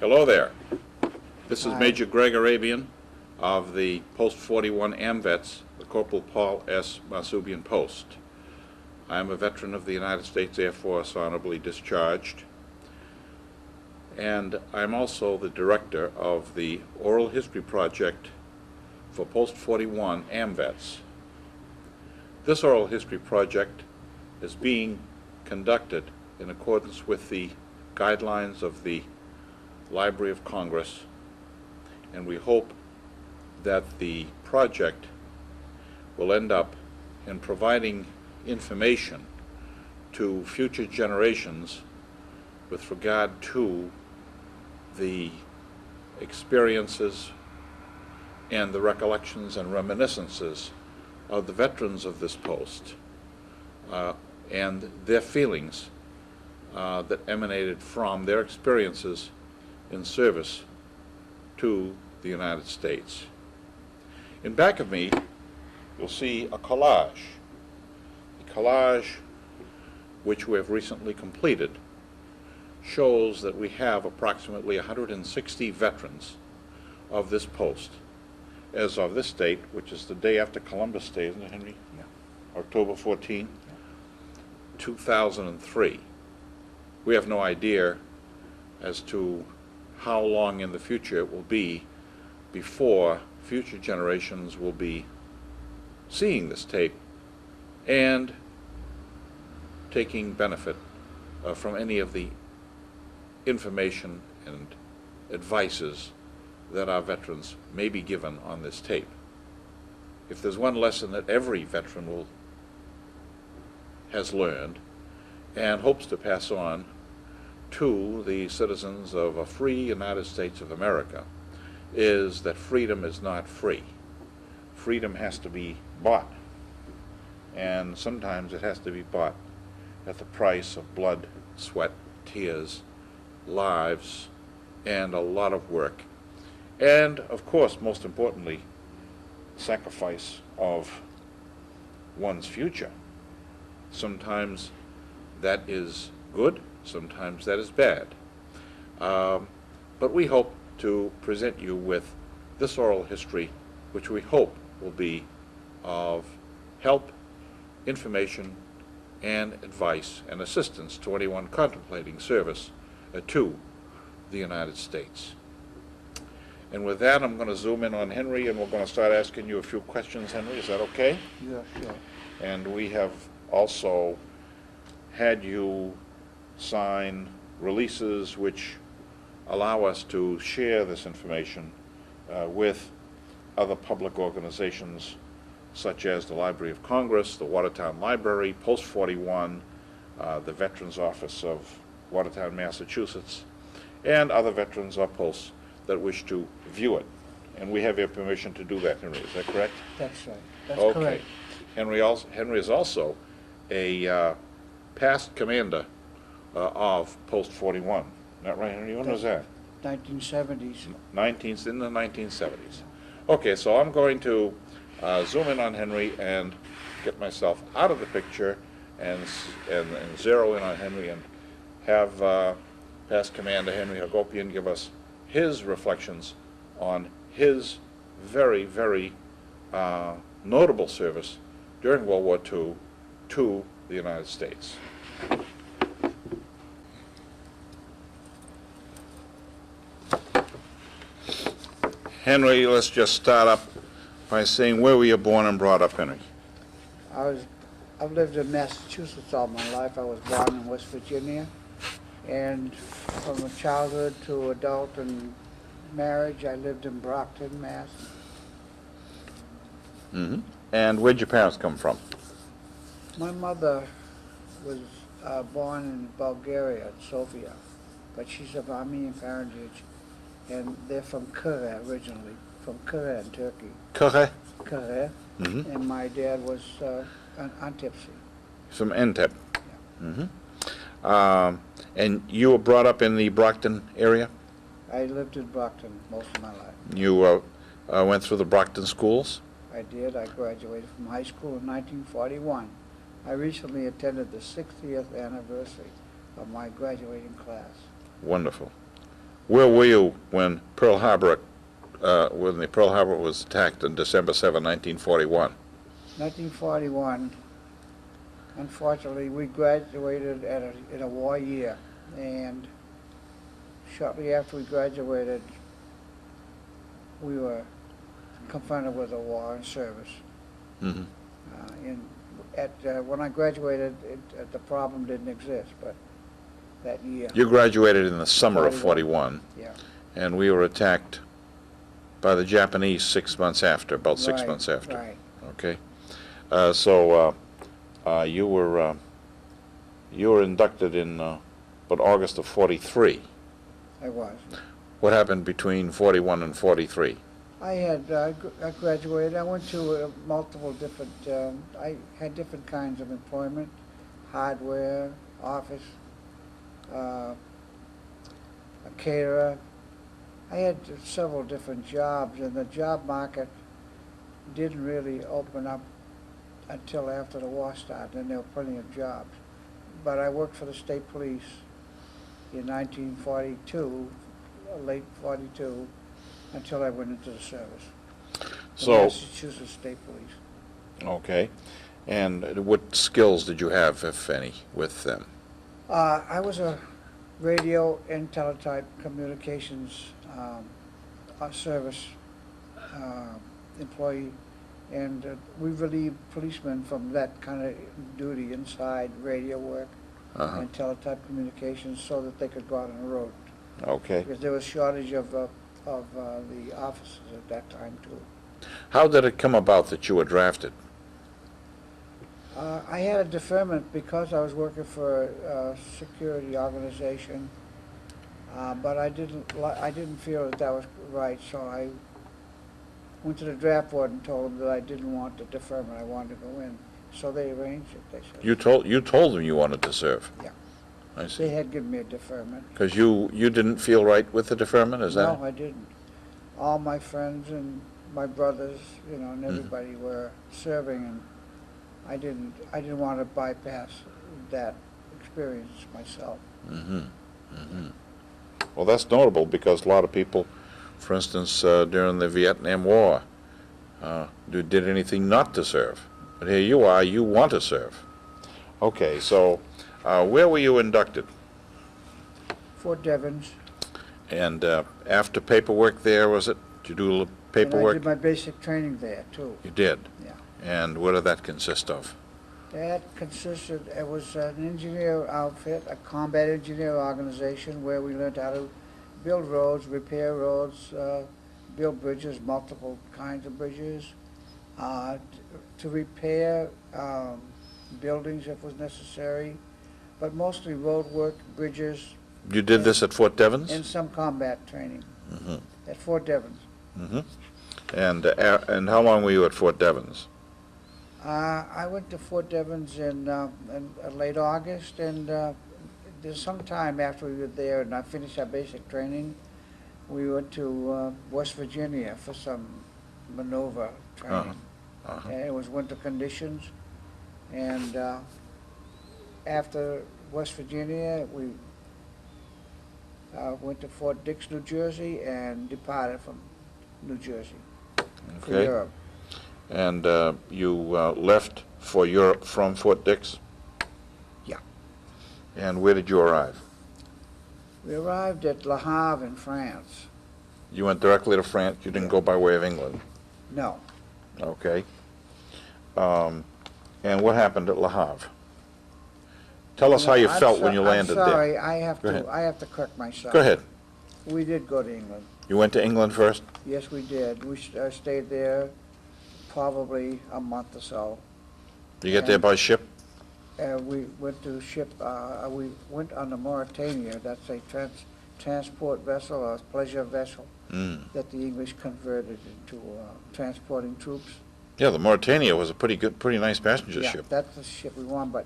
Hello there. This is Hi. Major Greg Arabian of the Post 41 AMVETS, the Corporal Paul S. Marsubian Post. I am a veteran of the United States Air Force, honorably discharged, and I'm also the director of the Oral History Project for Post 41 AMVETS. This Oral History Project is being conducted in accordance with the guidelines of the Library of Congress, and we hope that the project will end up in providing information to future generations with regard to the experiences and the recollections and reminiscences of the veterans of this post and their feelings that emanated from their experiences in service to the United States. In back of me, you'll see a collage which we have recently completed shows that we have approximately 160 veterans of this post as of this date, which is the day after Columbus Day, isn't it, Henry? Yeah. October 14, 2003. We have no idea as to how long in the future it will be before future generations will be seeing this tape and taking benefit from any of the information and advices that our veterans may be given on this tape. If there's one lesson that every veteran has learned and hopes to pass on to the citizens of a free United States of America, is that freedom is not free. Freedom has to be bought, and sometimes it has to be bought at the price of blood, sweat, tears, lives, and a lot of work. And, of course, most importantly, sacrifice of one's future. Sometimes that is good, sometimes that is bad. But we hope to present you with this oral history, which we hope will be of help, information, and advice and assistance to anyone contemplating service to the United States. And with that, I'm going to zoom in on Henry, and we're going to start asking you a few questions. Henry, is that okay? Yeah, sure. And we have also had you sign releases which allow us to share this information with other public organizations such as the Library of Congress, the Watertown Library, Post 41, the Veterans Office of Watertown, Massachusetts, and other veterans or posts that wish to view it. And we have your permission to do that, Henry. Is that correct? That's right. That's Okay. correct. Henry is also a past commander of Post 41. Not right, Henry? When was that? 1970s. In the 1970s. Okay, so I'm going to zoom in on Henry and get myself out of the picture and zero in on Henry and have past Commander Henry Hagopian give us his reflections on his very, very notable service during World War II to the United States. Henry, let's just start up by saying where were you born and brought up, Henry? I've lived in Massachusetts all my life. I was born in West Virginia, and from childhood to adult and marriage, I lived in Brockton, Mass. Mm-hmm. And where'd your parents come from? My mother was born in Bulgaria, Sofia, but she's of Armenian parentage, and they're from Kure originally, from Kure in Turkey. Kure? Kure. Mm-hmm. And my dad was an Antepsi. From Entep. Yeah. Mm-hmm. And you were brought up in the Brockton area? I lived in Brockton most of my life. You went through the Brockton schools? I did. I graduated from high school in 1941. I recently attended the 60th anniversary of my graduating class. Wonderful. Where were you when when the Pearl Harbor was attacked on December 7, 1941? 1941, unfortunately, we graduated in a war year, and shortly after we graduated, we were confronted with a war in service. Mm-hmm. When I graduated, the problem didn't exist, but that year. You graduated in the summer of 41, Yeah. and we were attacked by the Japanese 6 months after, about 6 Right, months after. Right. Okay. So you were inducted in August of 43. I was. What happened between 41 and 43? I graduated. I went to multiple different, I had different kinds of employment, hardware, office, a caterer. I had several different jobs, and the job market didn't really open up until after the war started, and there were plenty of jobs. But I worked for the state police in 1942, late 42, until I went into the service. The Massachusetts State Police. Okay. And what skills did you have, if any, with them? I was a radio and teletype communications service employee, and we relieved policemen from that kind of duty inside radio work and teletype communications so that they could go out on the road. Okay. Because there was shortage of the officers at that time too. How did it come about that you were drafted? I had a deferment because I was working for a security organization, but I didn't feel that was right, so I went to the draft board and told them that I didn't want the deferment. I wanted to go in, so they arranged it. They said You told them you wanted to serve. Yeah. I see. They had given me a deferment. Because you didn't feel right with the deferment, is that? No, I didn't. All my friends and my brothers, and everybody were serving, and I didn't want to bypass that experience myself. Mm-hmm. Mm-hmm. Well, that's notable because a lot of people, for instance, during the Vietnam War, did anything not to serve. But here you are, you want to serve. Okay, so where were you inducted? Fort Devens. And after paperwork there, was it? Did you do a little paperwork? And I did my basic training there, too. You did? Yeah. And what did that consist of? That consisted, it was an engineer outfit, a combat engineer organization where we learned how to build roads, repair roads, build bridges, multiple kinds of bridges, to repair buildings if was necessary, but mostly road work, bridges. You did this at Fort Devens? And some combat training at Fort Devens. Mm-hmm. And how long were you at Fort Devens? I went to Fort Devens in late August, and there's some time after we were there and I finished our basic training, we went to West Virginia for some maneuver training. And it was winter conditions, and after West Virginia, we went to Fort Dix, New Jersey, and departed from New Jersey for Europe. And you left for Europe from Fort Dix? Yeah. And where did you arrive? We arrived at Le Havre in France. You went directly to France? You didn't go by way of England? No. Okay. And what happened at Le Havre? Tell us how you felt when you landed there. I'm sorry, I have to correct myself. Go ahead. We did go to England. You went to England first? Yes, we did. We stayed there probably a month or so. You get there by ship? We went to ship, we went on the Mauritania. That's a transport vessel, a pleasure vessel that the English converted into transporting troops. Yeah, the Mauritania was a pretty nice passenger ship. Yeah, that's the ship we won, but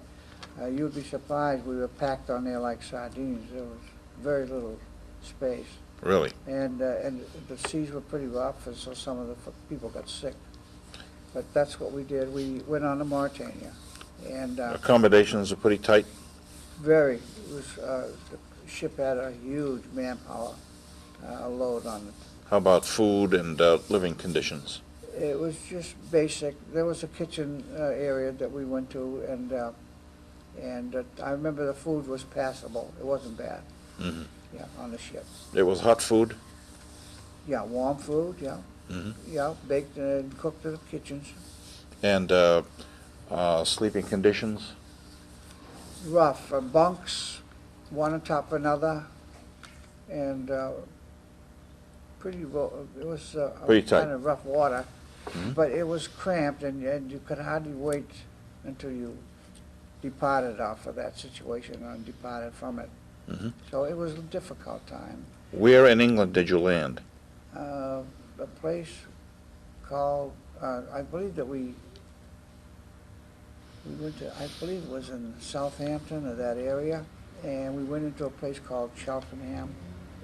you'd be surprised, we were packed on there like sardines. There was very little space. Really? And the seas were pretty rough, and so some of the people got sick. But that's what we did. We went on to Mauritania. And accommodations are pretty tight? Very. It was, the ship had a huge manpower. a load on it. How about food and living conditions? It was just basic. There was a kitchen area that we went to, and I remember the food was passable. It wasn't bad. Mm-hmm. Yeah, on the ship. It was hot food? Yeah, warm food. Yeah, Mm-hmm. yeah, baked and cooked in the kitchens. And sleeping conditions? Rough bunks, one on top of another, and it was Pretty tight. kind of rough water, Mhm. but it was cramped, and you could hardly wait until you departed off of that situation or departed from it. Mhm. So it was a difficult time. Where in England did you land? A place called, I believe that we went to, I believe it was in Southampton or that area, and we went into a place called Cheltenham.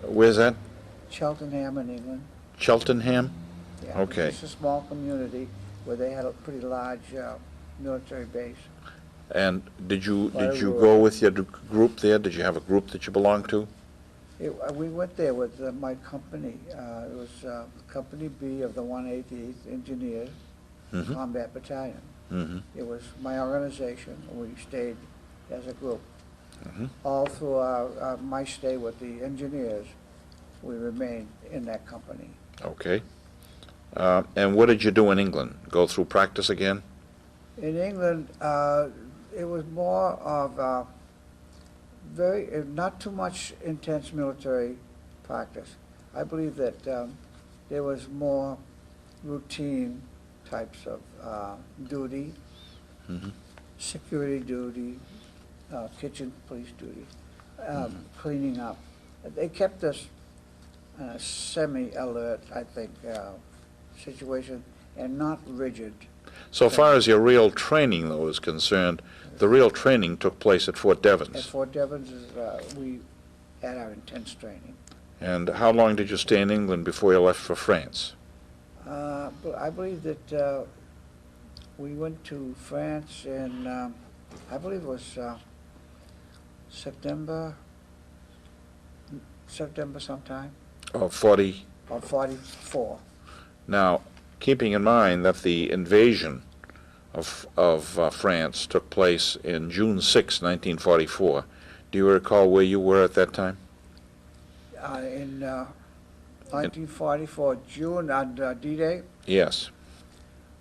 Where's that? Cheltenham in England. Cheltenham? Yeah, Okay. it's a small community where they had a pretty large military base. And did you By go with your group there? Did you have a group that you belonged to? We went there with my company. It was Company B of the 188th Engineers Mm-hmm. Combat Battalion. Mm-hmm. It was my organization, and we stayed as a group. Mm-hmm. All through my stay with the engineers, we remained in that company. Okay. And what did you do in England? Go through practice again? In England, it was more of not too much intense military practice. I believe that there was more routine types of duty, Mm-hmm. security duty, kitchen police duty, cleaning up. They kept us semi-alert, I think, situation, and not rigid. So far as your real training, though, is concerned, the real training took place at Fort At Devens. Fort Devens, we had our intense training. And how long did you stay in England before you left for France? But I believe that we went to France in, I believe it was September sometime, Of 40. or 44. Now, keeping in mind that the invasion of France took place in June 6, 1944, do you recall where you were at that time? In 1944, June, on D-Day, Yes.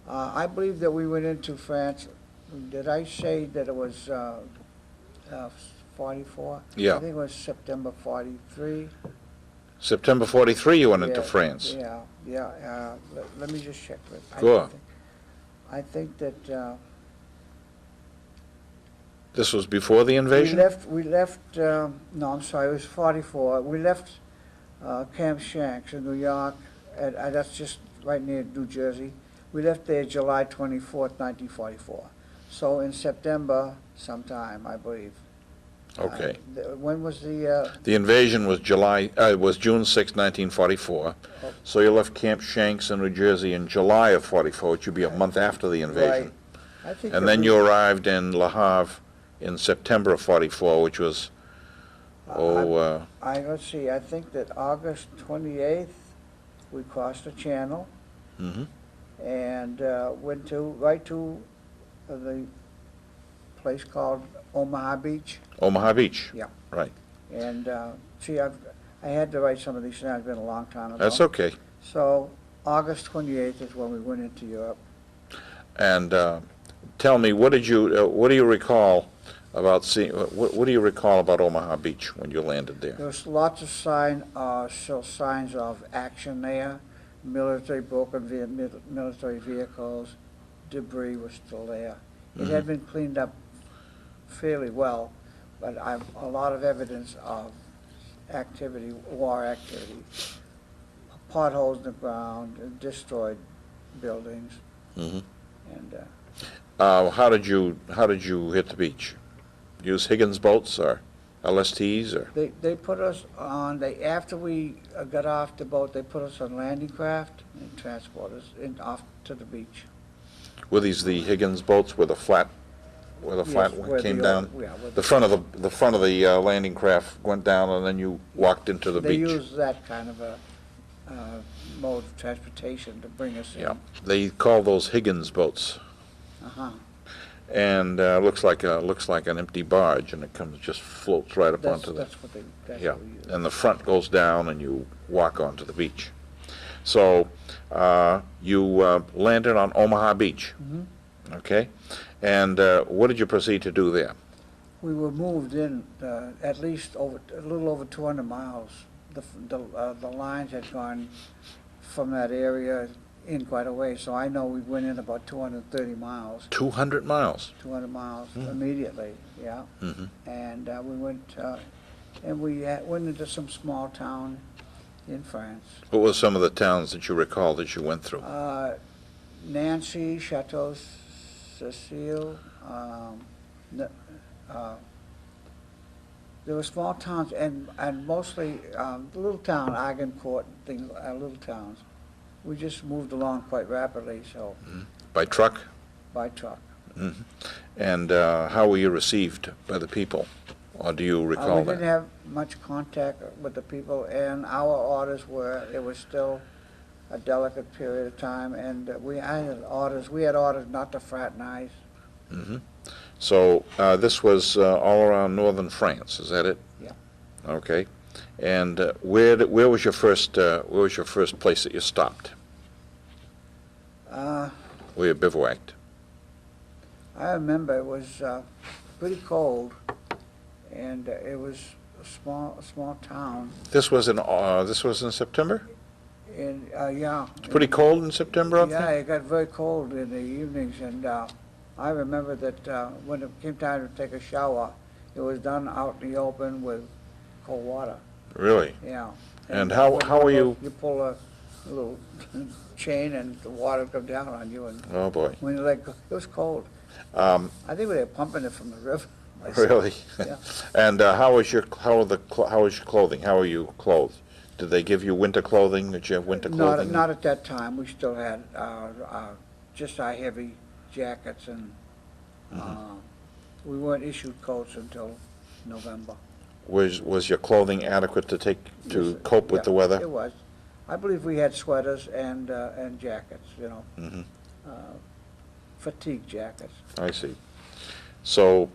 I believe that we went into France. Did I say that it was 44? Yeah. I think it was September 43. September 43 you went into Yeah, France. Yeah. Let me just check it. Go on. I think that This was before the invasion? we left, no, I'm sorry, it was 44. We left Camp Shanks in New York, and that's just right near New Jersey. We left there July 24th, 1944. So in September sometime, I believe. Okay. When was the, The invasion was June 6, 1944. So you left Camp Shanks in New Jersey in July of 44, which would be a month after the invasion. I think And that then we- you arrived in Le Havre in September of 44, which was, let's see, I think that August 28th, we crossed the channel mhm. and went right to the place called Omaha Beach. Omaha Beach. Yeah. Right. And see, I had to write some of these down. It's been a long time ago. That's okay. So August 28th is when we went into Europe. And tell me, what do you recall about seeing? What do you recall about Omaha Beach when you landed there? There was lots of signs of action there. Military military vehicles, debris was still there. It had been cleaned up fairly well, but a lot of evidence of activity, war activity, potholes in the ground, destroyed buildings, Mm-hmm. and How did you hit the beach? Use Higgins boats or LSTs or? they put us on. After we got off the boat, they put us on landing craft and transport us off to the beach. Were these the Higgins boats with a flat where the Yes, flat where one came the down? old- yeah, where The front of the front of the landing craft went down, and then you walked into the They beach. use that kind of a mode of transportation to bring us in. Yeah, they call those Higgins boats, Uh-huh. and looks like an empty barge, and it just floats right up onto the. That's what Yeah, we use. and the front goes down, and you walk onto the beach. So you landed on Omaha Beach, Mhm. okay? And what did you proceed to do there? We were moved in at least a little over 200 miles. The lines had gone from that area in quite a way, so I know we went in about 230 miles. 200 miles. 200 miles Mm. immediately, yeah. Mm-hmm. And we went, and we went into some small town in France. What were some of the towns that you recall that you went through? Nancy, Chateau Cecile, there were small towns and mostly little town, Agincourt, things, little towns. We just moved along quite rapidly, so By truck? by truck. Mm-hmm. And how were you received by the people? Or do you recall We didn't that? have much contact with the people, and our orders were, it was still a delicate period of time, and we had orders not to fraternize. Mm-hmm. So this was all around northern France, is that it? Yeah. Okay. And where was your first place that you stopped? Where you bivouacked? I remember it was pretty cold, and it was a small town. This was in September? And yeah. It's pretty cold in September up Yeah, there? it got very cold in the evenings, and I remember that when it came time to take a shower, it was done out in the open with cold water. Really? Yeah. And how are you? You pull a little chain, and the water come down on you, and Oh boy. when you let go, it was cold. I think they were pumping it from the river. Really? Yeah. And how was your clothing? How were you clothed? Did they give you winter clothing? Did you have winter clothing? Not at that time. We still had just our heavy jackets, and we weren't issued coats until November. Was your clothing adequate to Yes, cope with yeah, the weather? It was. I believe we had sweaters and jackets, Mm-hmm. fatigue jackets. I see. So,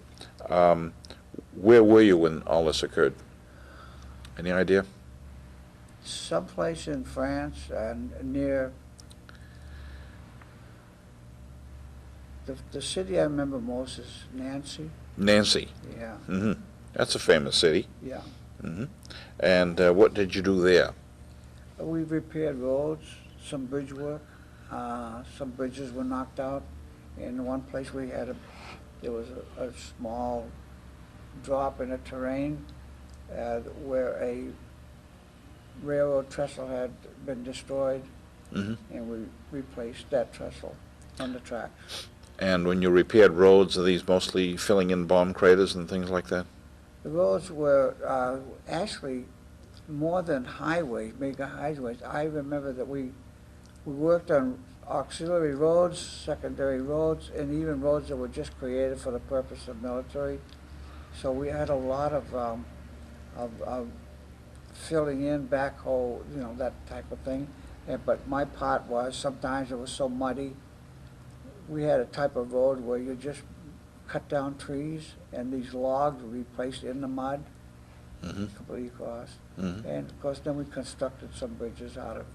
where were you when all this occurred? Any idea? Someplace in France, near the city I remember most is Nancy. Nancy. Yeah, Mm-hmm. That's a famous city. yeah. Mm-hmm. And what did you do there? We repaired roads, some bridge work. Some bridges were knocked out. In one place there was a small drop in the terrain where a railroad trestle had been destroyed, Mm-hmm. and we replaced that trestle on the tracks. And when you repaired roads, are these mostly filling in bomb craters and things like that? The roads were actually more than highways, mega highways. I remember that we worked on auxiliary roads, secondary roads, and even roads that were just created for the purpose of military. So we had a lot of filling in, backhoe, that type of thing. But my part was, sometimes it was so muddy, we had a type of road where you just cut down trees, and these logs would be placed in the mud, Mm-hmm. completely across. Mm-hmm. And of course, then we constructed some bridges out of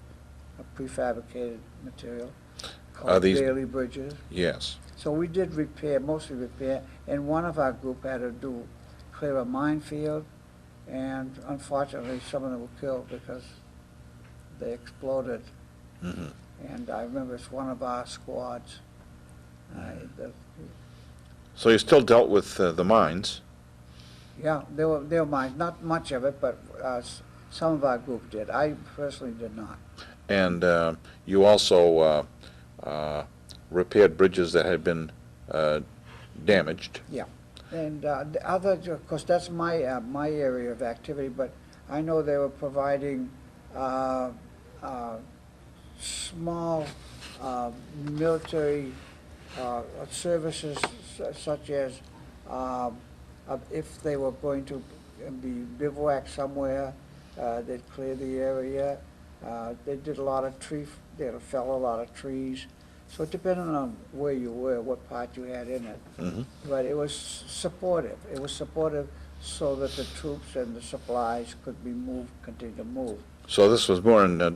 prefabricated material, called these- daily bridges. Yes. So we did mostly repair, and one of our group had to clear a minefield, and unfortunately, some of them were killed because they exploded. Mm-hmm. And I remember it's one of our squads. So you still dealt with the mines. Yeah, there were mines, not much of it, but some of our group did. I personally did not. And you also repaired bridges that had been damaged. And the other, of course, that's my area of activity, but I know they were providing small military services such as if they were going to be bivouac somewhere, they'd clear the area. They did a lot of they fell a lot of trees. So depending on where you were, what part you had in it. Mm-hmm. But it was supportive. It was supportive so that the troops and the supplies could be moved, continue to move. So this was more in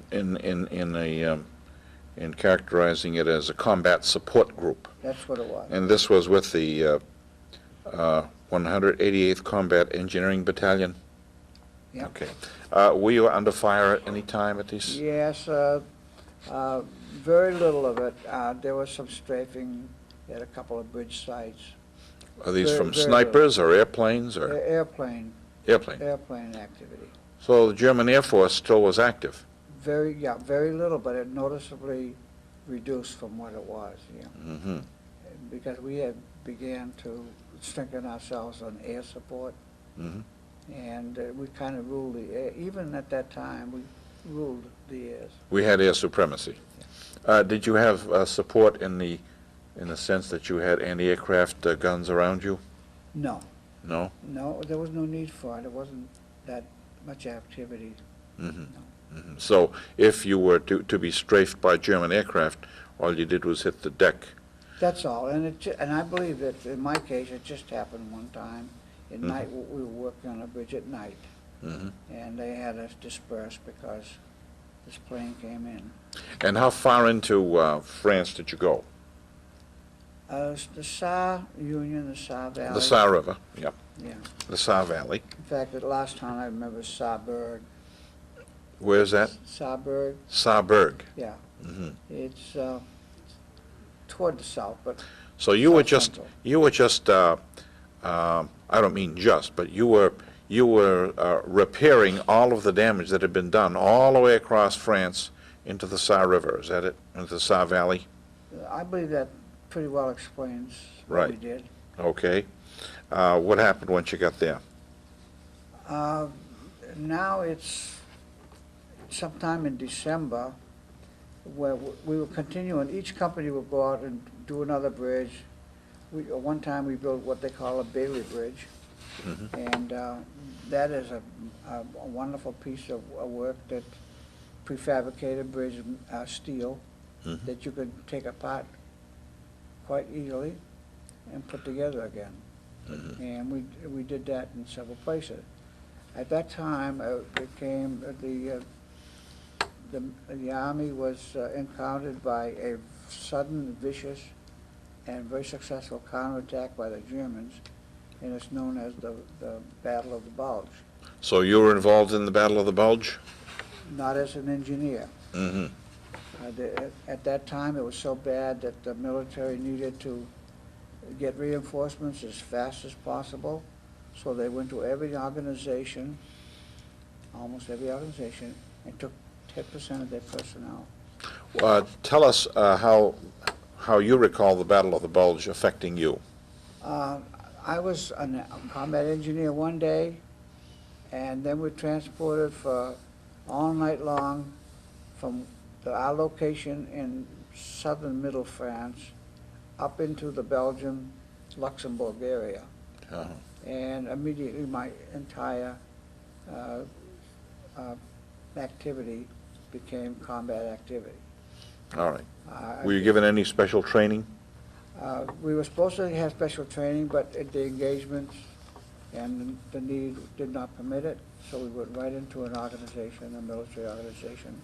characterizing it as a combat support group. That's what it was. And this was with the 188th Combat Engineering Battalion? Yeah. Okay. Were you under fire at any time at these? Yes, very little of it. There was some strafing at a couple of bridge sites. Are these very, from very snipers or airplanes or? Airplane activity. So the German Air Force still was active? Very little, but it noticeably reduced from what it was, yeah. Mm-hmm. Because we had began to strengthen ourselves on air support, Mm-hmm. and we kind of ruled the air. Even at that time, we ruled the airs. We had air supremacy. Did you have support in the sense that you had anti-aircraft guns around you? No. No? No, there was no need for it. It wasn't that much activity. Mm-hmm. No. Mm-hmm. So if you were to be strafed by German aircraft, all you did was hit the deck. That's all, and I believe that in my case, it just happened one time. At Mhm. night, we were working on a bridge at night, Mm-hmm. and they had us dispersed because this plane came in. And how far into France did you go? The Saar Union, the Saar Valley. The Saar River, yeah. Yeah. The Saar Valley. In fact, the last time I remember Saarburg. Where's that? Saarburg, Saarburg. yeah. Mm-hmm. It's toward the south, but So you were South just, I don't mean just, but you were repairing all of the damage that had been done all the way across France into the Saar River. Is that it? Into the Saar Valley? I believe that pretty well explains what Right. we did. Okay. What happened once you got there? Now it's sometime in December where we will continue, and each company will go out and do another bridge. One time we built what they call a Bailey Bridge, Mm-hmm. and that is a wonderful piece of work, that prefabricated bridge, steel, Mhm. that you could take apart quite easily and put together again. Mhm. And we did that in several places. At that time, it came, the Army was encountered by a sudden, vicious, and very successful counterattack by the Germans, and it's known as the Battle of the Bulge. So you were involved in the Battle of the Bulge? Not as an engineer. Mm-hmm. At that time, it was so bad that the military needed to get reinforcements as fast as possible, so they went to every organization, almost every organization, and took 10% of their personnel. Tell us how you recall the Battle of the Bulge affecting you. I was a combat engineer one day, and then we transported for all night long from our location in southern middle France up into the Belgium, Luxembourg area. Uh-huh. And immediately my entire activity became combat activity. All right. Were you given any special training? We were supposed to have special training, but the engagements and the need did not permit it, so we went right into an organization, a military organization,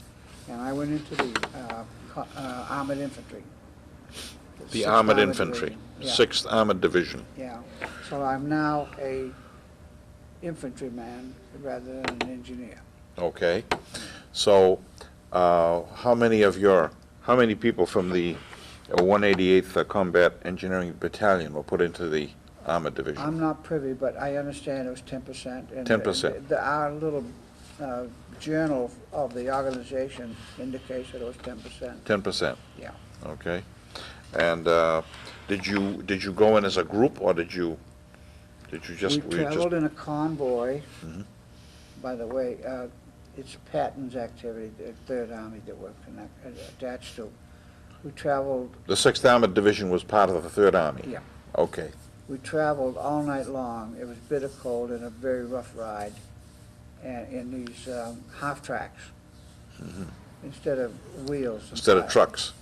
and I went into the armored infantry. The 6th Armored Infantry, Division. Yeah. 6th Armored Division. Yeah, so I'm now a infantryman rather than an engineer. Okay. So how many people from the 188th Combat Engineering Battalion were put into the Armored Division? I'm not privy, but I understand it was 10%. And 10%. Our little journal of the organization indicates that it was 10%. 10%. Yeah. Okay. And did you go in as a group, or did you just? We traveled in a convoy. Mhm. By the way, it's Patton's activity, the Third Army that we're attached to. We traveled, The 6th Armored Division was part of the 3rd Army? Yeah. Okay. we traveled all night long. It was bitter cold and a very rough ride, and in these half tracks instead of wheels. and Instead of tires. trucks.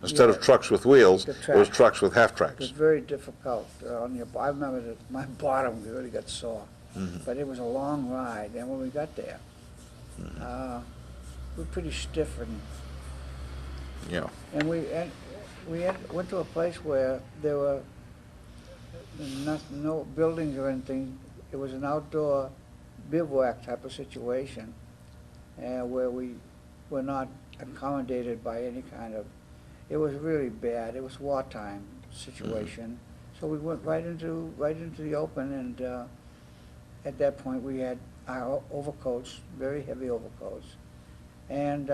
Instead of Yeah, trucks with wheels, the it was track. trucks with half It was tracks. very difficult on your. I remember that my bottom really got sore, Mhm. but it was a long ride. And when we got there, we were pretty stiff, Yeah. and went to a place where there were no buildings or anything. It was an outdoor bivouac type of situation, where we were not accommodated by any kind of. It was really bad. It was wartime situation. So we went right into the open, and at that point we had our overcoats, very heavy overcoats, and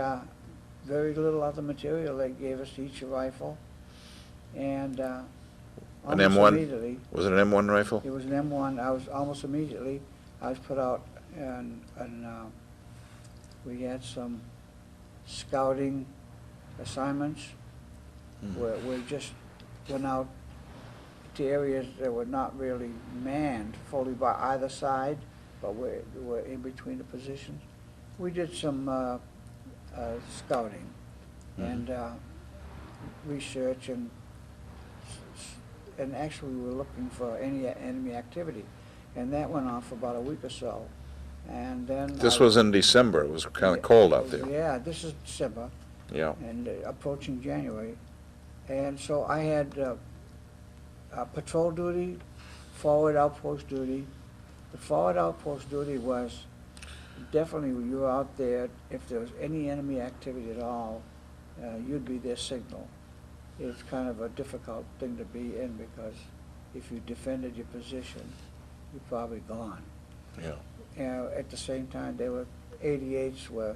very little other material. They gave us each a rifle, and An almost M1? immediately, Was it an M1 rifle? it was an M1. I was almost immediately, I was put out, and we had some scouting assignments where we just went out to areas that were not really manned fully by either side, but were in between the positions. We did some scouting and research, and actually we were looking for any enemy activity, and that went on for about a week or so, and then This was in December. It was kind of cold out there. Yeah, this is December Yeah. and approaching January, and so I had patrol duty, forward outpost duty. The forward outpost duty was definitely when you were out there, if there was any enemy activity at all, you'd be their signal. It's kind of a difficult thing to be in, because if you defended your position, you're probably gone. Yeah. At the same time, there were 88s were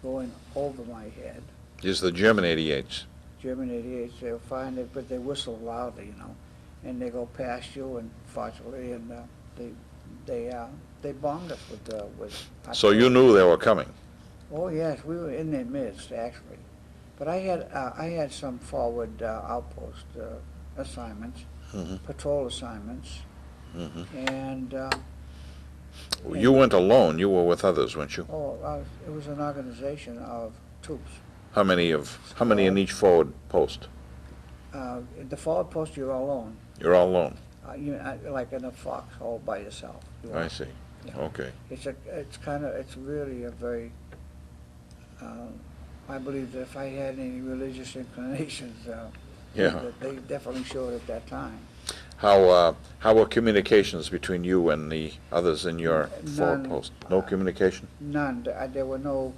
going over my head. These are the German 88s. German 88s, they were fine, but they whistle loudly, you know, and they go past you, and fortunately, and they bombed us with. So you knew they were coming. Oh yes, we were in their midst actually, but I had some forward outpost assignments, patrol assignments, and. You went alone. You were with others, weren't you? It was an organization of troops. How many in each forward post? The forward post, you're all alone. You're all alone. Like in a foxhole by yourself. I see. Yeah. Okay. It's really a very, I believe that if I had any religious inclinations, that they definitely showed at that time. How were communications between you and the others in your forward None. post? No communication? None. There were no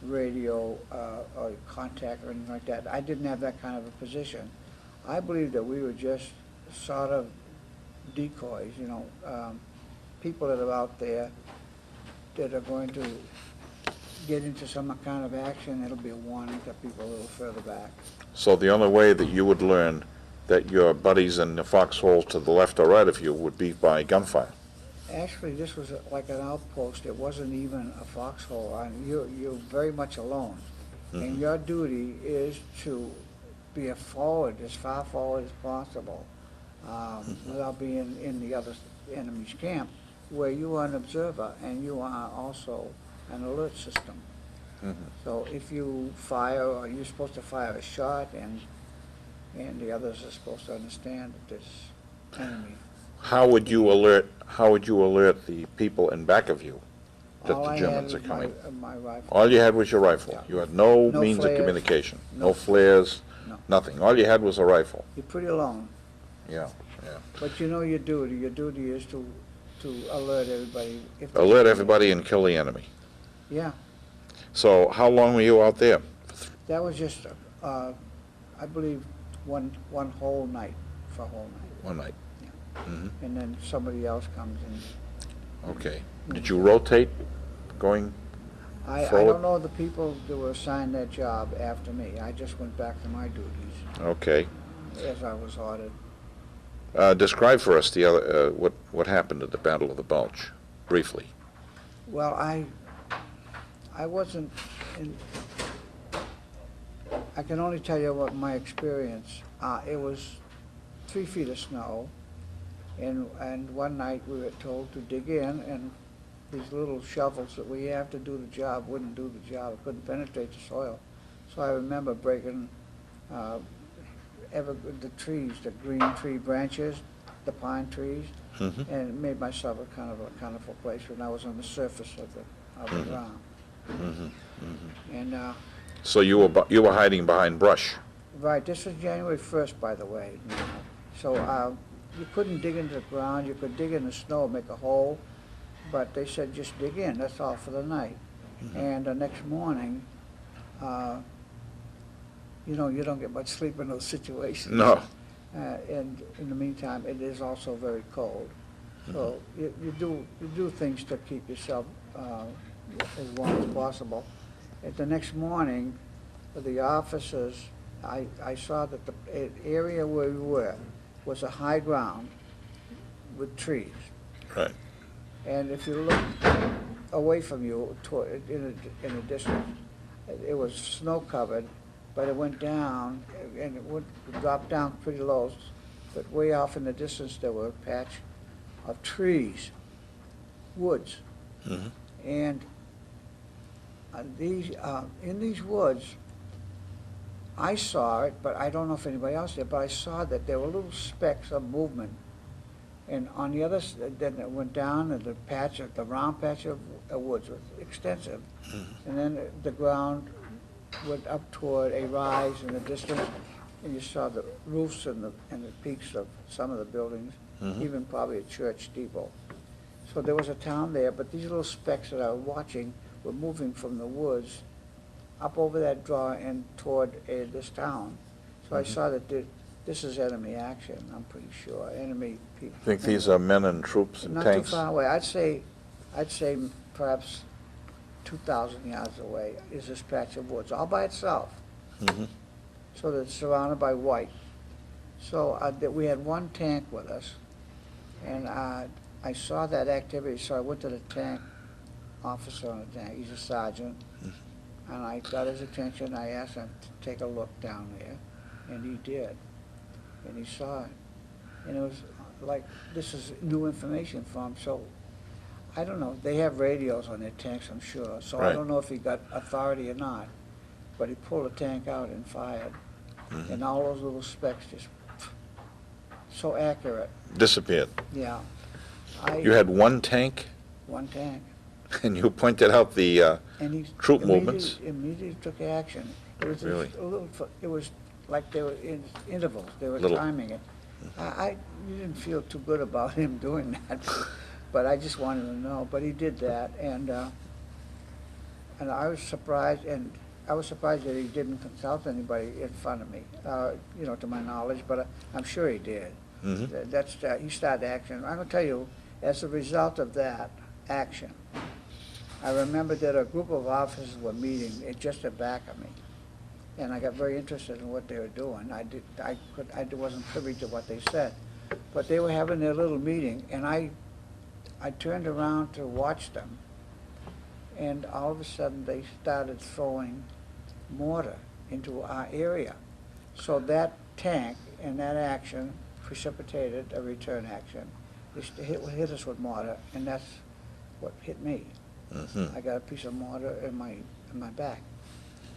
radio or contact or anything like that. I didn't have that kind of a position. I believe that we were just sort of decoys, you know, people that are out there that are going to get into some kind of action. It'll be a warning to people a little further back. So the only way that you would learn that your buddies in the foxhole to the left or right of you would be by gunfire? Actually, this was like an outpost. It wasn't even a foxhole. You're very much alone. And your duty is to be as far forward as possible, without being in the other enemy's camp, where you are an observer and you are also an alert system. So if you fire, or you're supposed to fire a shot, and the others are supposed to understand that this enemy. How would you alert the people in back of you that All the I had Germans was are coming? my rifle. All you had was your rifle. Yeah. You had no No means of flares. communication. No. No flares, No. nothing. All you had was a rifle. You're pretty alone. Yeah. But you know your duty. Your duty is to alert everybody. If there's Alert any- everybody and kill the enemy. Yeah, So how long were you out there? that was just, I believe, one whole night, for a whole night. One night. And then somebody else comes in. Okay. Did you rotate going? I Forward? don't know the people that were assigned that job after me. I just went back to my duties Okay. as I was ordered. Describe for us the other what happened at the Battle of the Bulge, briefly. Well, I wasn't in, I can only tell you what my experience. It was 3 feet of snow, and one night we were told to dig in, and these little shovels that we have to do the job wouldn't do the job. It couldn't penetrate the soil. So I remember breaking the trees, the green tree branches, the pine trees, Mm-hmm. and it made myself a kind of a place when I was on the surface of the ground. Mm-hmm. Mm-hmm. And So you were hiding behind brush. right, this was January 1st, by the way. So you couldn't dig into the ground. You could dig in the snow, make a hole, but they said just dig in. That's all for the night. Mm-hmm. And the next morning, you don't get much sleep in those situations. No. And in the meantime, it is also very cold. So you do things to keep yourself as warm as possible. And the next morning, the officers, I saw that the area where we were was a high ground with trees. Right. And if you look away from you in a distance, it was snow covered, but it went down, and it would drop down pretty low, but way off in the distance there were a patch of trees, woods. Mm-hmm. And in these woods, I saw it, but I don't know if anybody else did, but I saw that there were little specks of movement. And on the other, then it went down, and the round patch of woods was extensive. Mm-hmm. And then the ground went up toward a rise in the distance, and you saw the roofs and the peaks of some of the buildings, Mhm. even probably a church steeple. So there was a town there, but these little specks that I was watching were moving from the woods up over that draw and toward this town. So I Mhm. saw that this is enemy action, I'm pretty sure, enemy people. I think these are men and troops and Not tanks. too far away. I'd say perhaps 2,000 yards away is this patch of woods, all by itself. Mm-hmm. So that it's surrounded by white. So that we had one tank with us, and I saw that activity, so I went to the tank officer on the tank. He's a sergeant, and I got his attention. I asked him to take a look down there, and he did, and he saw it. And it was like, this is new information for him, so I don't know. They have radios on their tanks, I'm sure, so I Right. don't know if he got authority or not, but he pulled the tank out and fired, Mhm. and all those little specks just, so accurate, Disappeared. yeah. You had one tank, One tank, and you pointed out the and he troop movements. immediately took action. It was Really? just a little, it was like they were in intervals, they were Little. timing it. I didn't feel too good about him doing that, but I just wanted to know, but he did that, and I was surprised, that he didn't consult anybody in front of me, to my knowledge, but I'm sure he did. Mhm. He started action. I'm gonna tell you, as a result of that action, I remember that a group of officers were meeting just at back of me, and I got very interested in what they were doing. I wasn't privy to what they said, but they were having their little meeting, and I turned around to watch them, and all of a sudden they started throwing mortar into our area. So that tank and that action precipitated a return action. They hit us with mortar, and that's what hit me. Mhm. I got a piece of mortar in my back.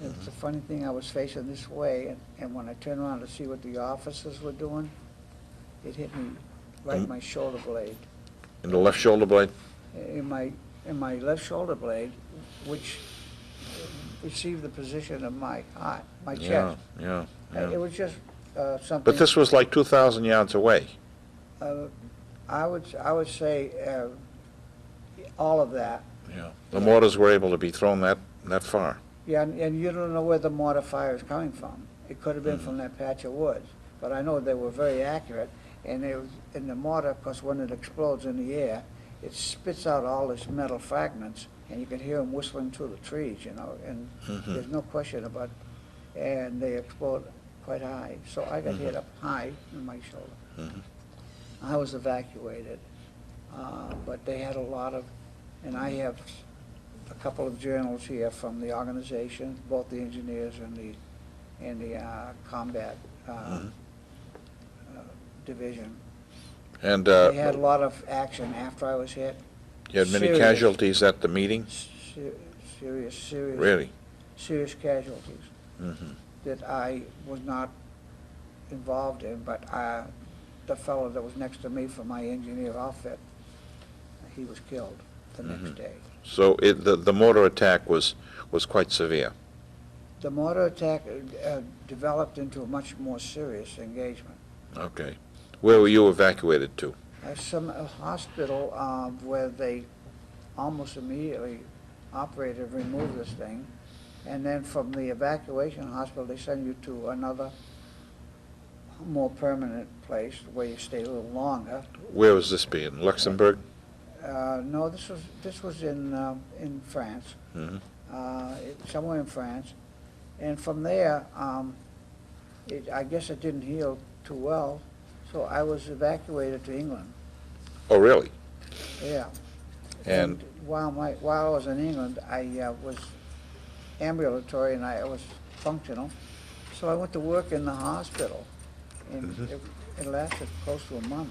It's a funny thing, I was facing this way, and when I turned around to see what the officers were doing, it hit me right in my shoulder blade. In the left shoulder blade? In my left shoulder blade, which received the position of my heart, my chest. Yeah. It was just something. But this was like 2,000 yards away. I would say all of that. Yeah. The mortars were able to be thrown that far. Yeah, and you don't know where the mortar fire is coming from. It could have been from that patch of woods, but I know they were very accurate. And in the mortar, of course, when it explodes in the air, it spits out all these metal fragments, and you can hear them whistling through the trees, and there's no question about, and they explode quite high. So I got hit up high in my shoulder. I was evacuated, but they had a lot of, and I have a couple of journals here from the organization, both the engineers in the combat division. And They had a lot of action after I was hit. you had many serious- casualties at the meeting? Serious Really? serious casualties Mhm. that I was not involved in, but the fellow that was next to me from my engineer outfit, he was killed the next day. So the mortar attack was quite severe. The mortar attack developed into a much more serious engagement. Okay. Where were you evacuated to? A hospital where they almost immediately operated, removed this thing, and then from the evacuation hospital, they send you to another more permanent place where you stay a little longer. Where was this being? Luxembourg? No, this was in France, Mm-hmm. somewhere in France, and from there, I guess it didn't heal too well, so I was evacuated to England. Oh, really? Yeah. And while I was in England, I was ambulatory and I was functional, so I went to work in the hospital, and it lasted close to a month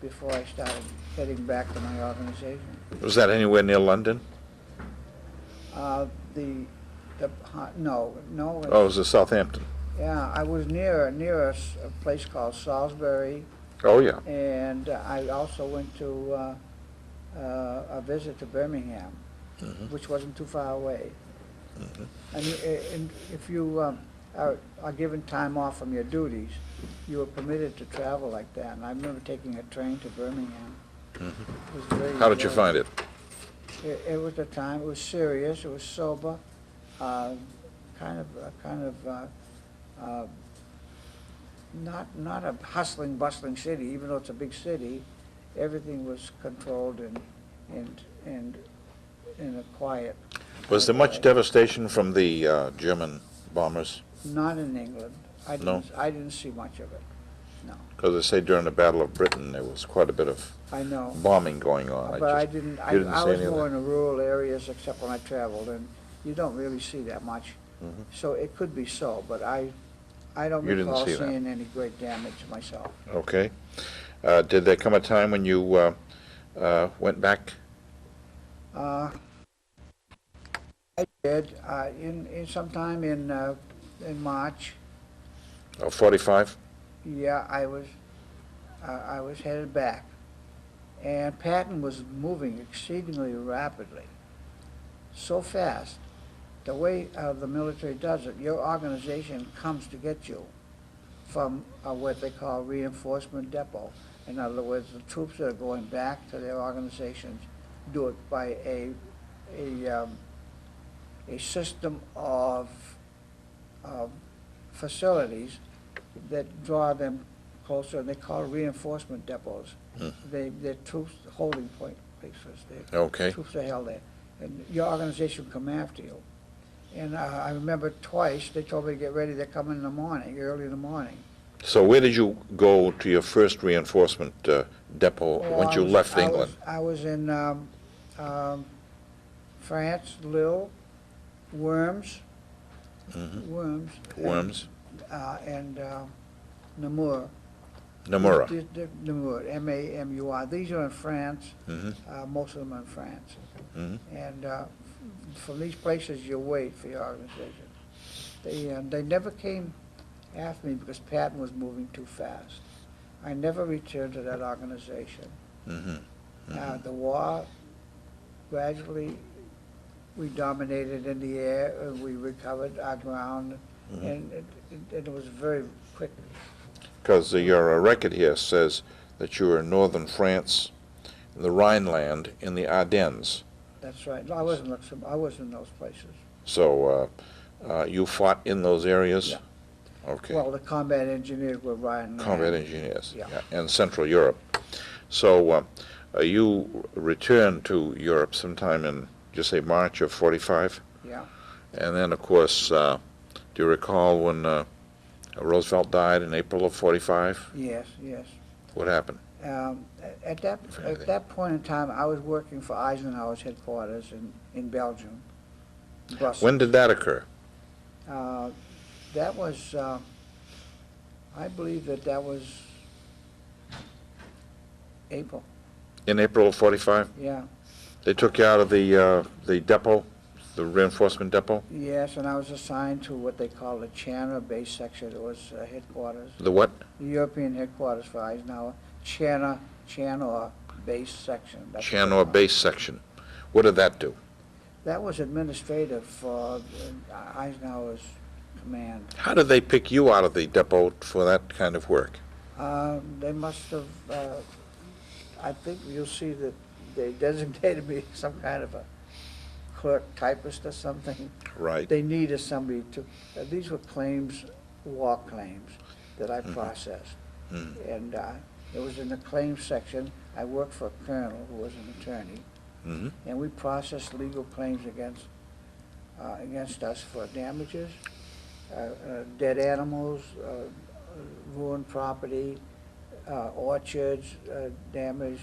before I started heading back to my organization. was that anywhere near London? No. Oh, it was in Southampton. Yeah, I was near a place called Salisbury, Oh, yeah. and I also went to a visit to Birmingham, which wasn't too far away. And if you are given time off from your duties, you were permitted to travel like that. And I remember taking a train to Birmingham. It was very How did you find it? It was the time. It was serious. It was sober. Not a hustling, bustling city. Even though it's a big city, everything was controlled and in a quiet. Was there much devastation from the German bombers? Not in England. I didn't see much of it. No. Because they say during the Battle of Britain there was quite a bit of I know. bombing going on. But I you didn't see was any of more that? in the rural areas, except when I traveled, and you don't really see that much. So it could be so, but I don't You didn't recall see that. seeing any great damage myself. Okay. Did there come a time when you went back? I did in sometime in March. 45? Yeah, I was headed back, and Patton was moving exceedingly rapidly, so fast. The way the military does it, your organization comes to get you from what they call reinforcement depot. In other words, the troops that are going back to their organizations do it by a system of facilities that draw them closer, and they call reinforcement depots. They're troops holding places. Okay. Troops are held there, and your organization will come after you. And I remember twice they told me to get ready. They're coming in the morning, early in the morning. So where did you go to your first reinforcement depot once you left England? I was in France, Lille, Worms, Worms? and Namur. Namur. Namur, M-A-M-U-R. These are in France. Mm-hmm. Most of them are in France. Mm-hmm. And from these places, you wait for your organization. They never came after me because Patton was moving too fast. I never returned to that organization. Mm-hmm. The war, gradually, we dominated in the air, and we recovered our ground, and it was very quick. Because your record here says that you were in northern France, in the Rhineland, in the Ardennes. That's right. No, I wasn't Luxembourg. I was in those places. So you fought in those areas? Yeah. Okay. Well, the combat engineers were riding. Combat engineers. Yeah. And Central Europe. So you returned to Europe sometime in, just say, March of 45? Yeah. And then, of course, do you recall when Roosevelt died in April of 45? Yes, yes. What happened? At that point in time, I was working for Eisenhower's headquarters in Belgium, Brussels. When did that occur? That was, I believe that was April, In April of 45? yeah. They took you out of the depot, the reinforcement depot? Yes, and I was assigned to what they call the Chandler Base Section. It was headquarters, The what? the European headquarters for Eisenhower. Chandler Base Section. That's what they Chandler call it. Base Section. What did that do? That was administrative for Eisenhower's command. How did they pick you out of the depot for that kind of work? They must have, I think you'll see that they designated me some kind of a clerk typist or something. Right. They needed somebody to, these were claims, war claims that I processed. And it was in the claims section. I worked for a colonel who was an attorney. And we processed legal claims against us for damages, dead animals, ruined property, orchards damaged,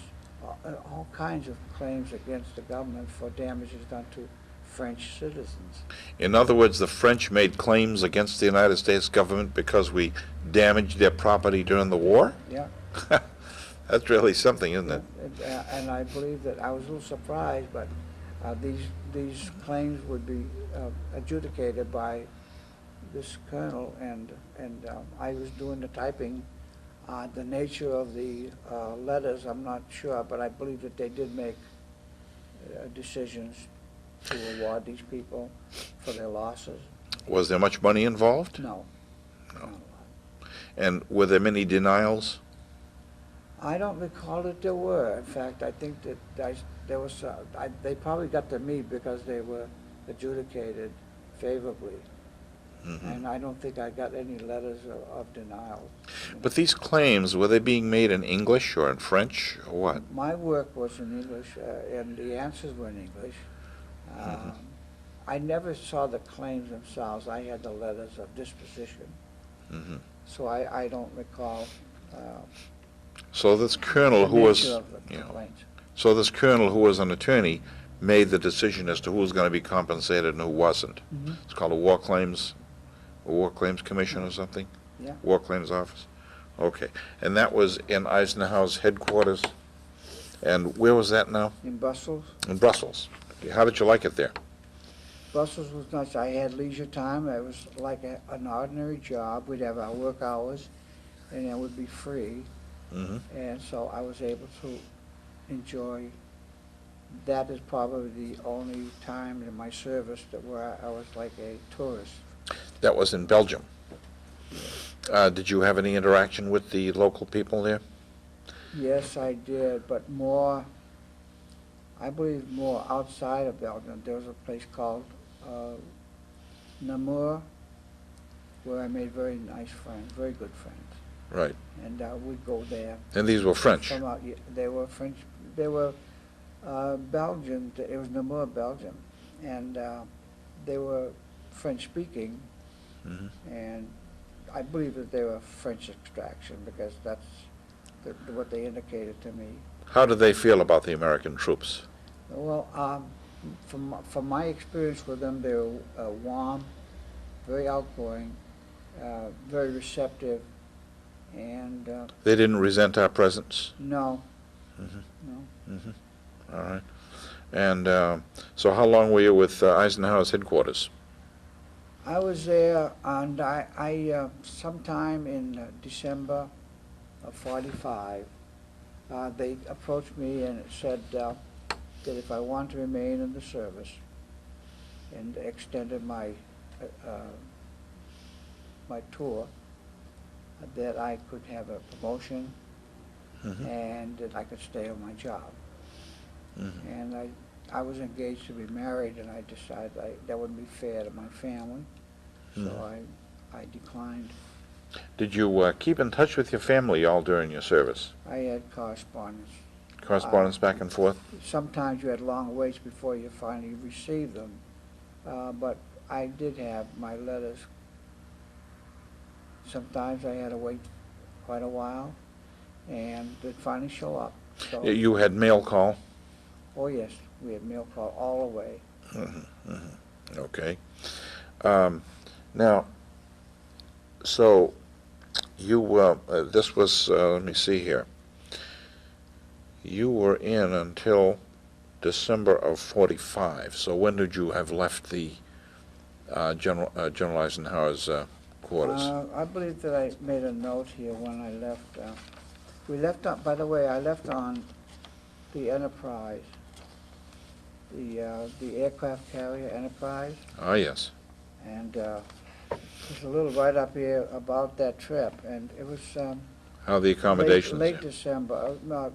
all kinds of claims against the government for damages done to French citizens. In other words, the French made claims against the United States government because we damaged their property during the war? Yeah. That's really something, isn't it? And I believe that I was a little surprised, but these claims would be adjudicated by this colonel, and I was doing the typing. The nature of the letters, I'm not sure, but I believe that they did make decisions to award these people for their losses. Was there much money involved? No. No. Not a lot. And were there many denials? I don't recall that there were. In fact, I think that there was. They probably got to me because they were adjudicated favorably, and I don't think I got any letters of denial. But these claims, were they being made in English or in French or what? My work was in English, and the answers were in English. I never saw the claims themselves. I had the letters of disposition, so I don't recall. So this colonel the who was, nature of the you know, complaints. so this colonel who was an attorney made the decision as to who was going to be compensated and who wasn't. It's called a War Claims Commission or something? Yeah. War Claims Office? Okay. And that was in Eisenhower's headquarters. And where was that now? In Brussels. In Brussels. Okay. How did you like it there? Brussels was nice. I had leisure time. It was like an ordinary job. We'd have our work hours, and it would be free. And so I was able to enjoy. That is probably the only time in my service where I was like a tourist. That was in Belgium. Did you have any interaction with the local people there? Yes, I did, but more, I believe more outside of Belgium. There was a place called Namur, where I made very nice friends, very good friends. Right. And we'd go there. And these were French? They were French. They were Belgian. It was Namur, Belgium. And they were French-speaking. And I believe that they were French extraction because that's what they indicated to me. How did they feel about the American troops? Well, from my experience with them, they were warm, very outgoing, very receptive, and They didn't resent our presence? no, no. All right. And so how long were you with Eisenhower's headquarters? I was there, and I sometime in December of '45, they approached me and said that if I wanted to remain in the service, and extended my my tour, that I could have a promotion and that I could stay on my job. And I was engaged to be married, and I decided that wouldn't be fair to my family, so I declined. Did you keep in touch with your family all during your service? I had correspondence. Correspondence back and forth? Sometimes you had long waits before you finally received them, but I did have my letters. Sometimes I had to wait quite a while, and they'd finally show up. So, You had mail call? oh yes, we had mail call all the way. Okay. Now, So, this was, let me see here. You were in until December of 45. So when did you have left the General Eisenhower's quarters? I believe that I made a note here when I left. We left on, by the way, I left on the Enterprise, the aircraft carrier Enterprise, Ah, yes. and there's a little right up here about that trip, and it was How the accommodations? late December, no,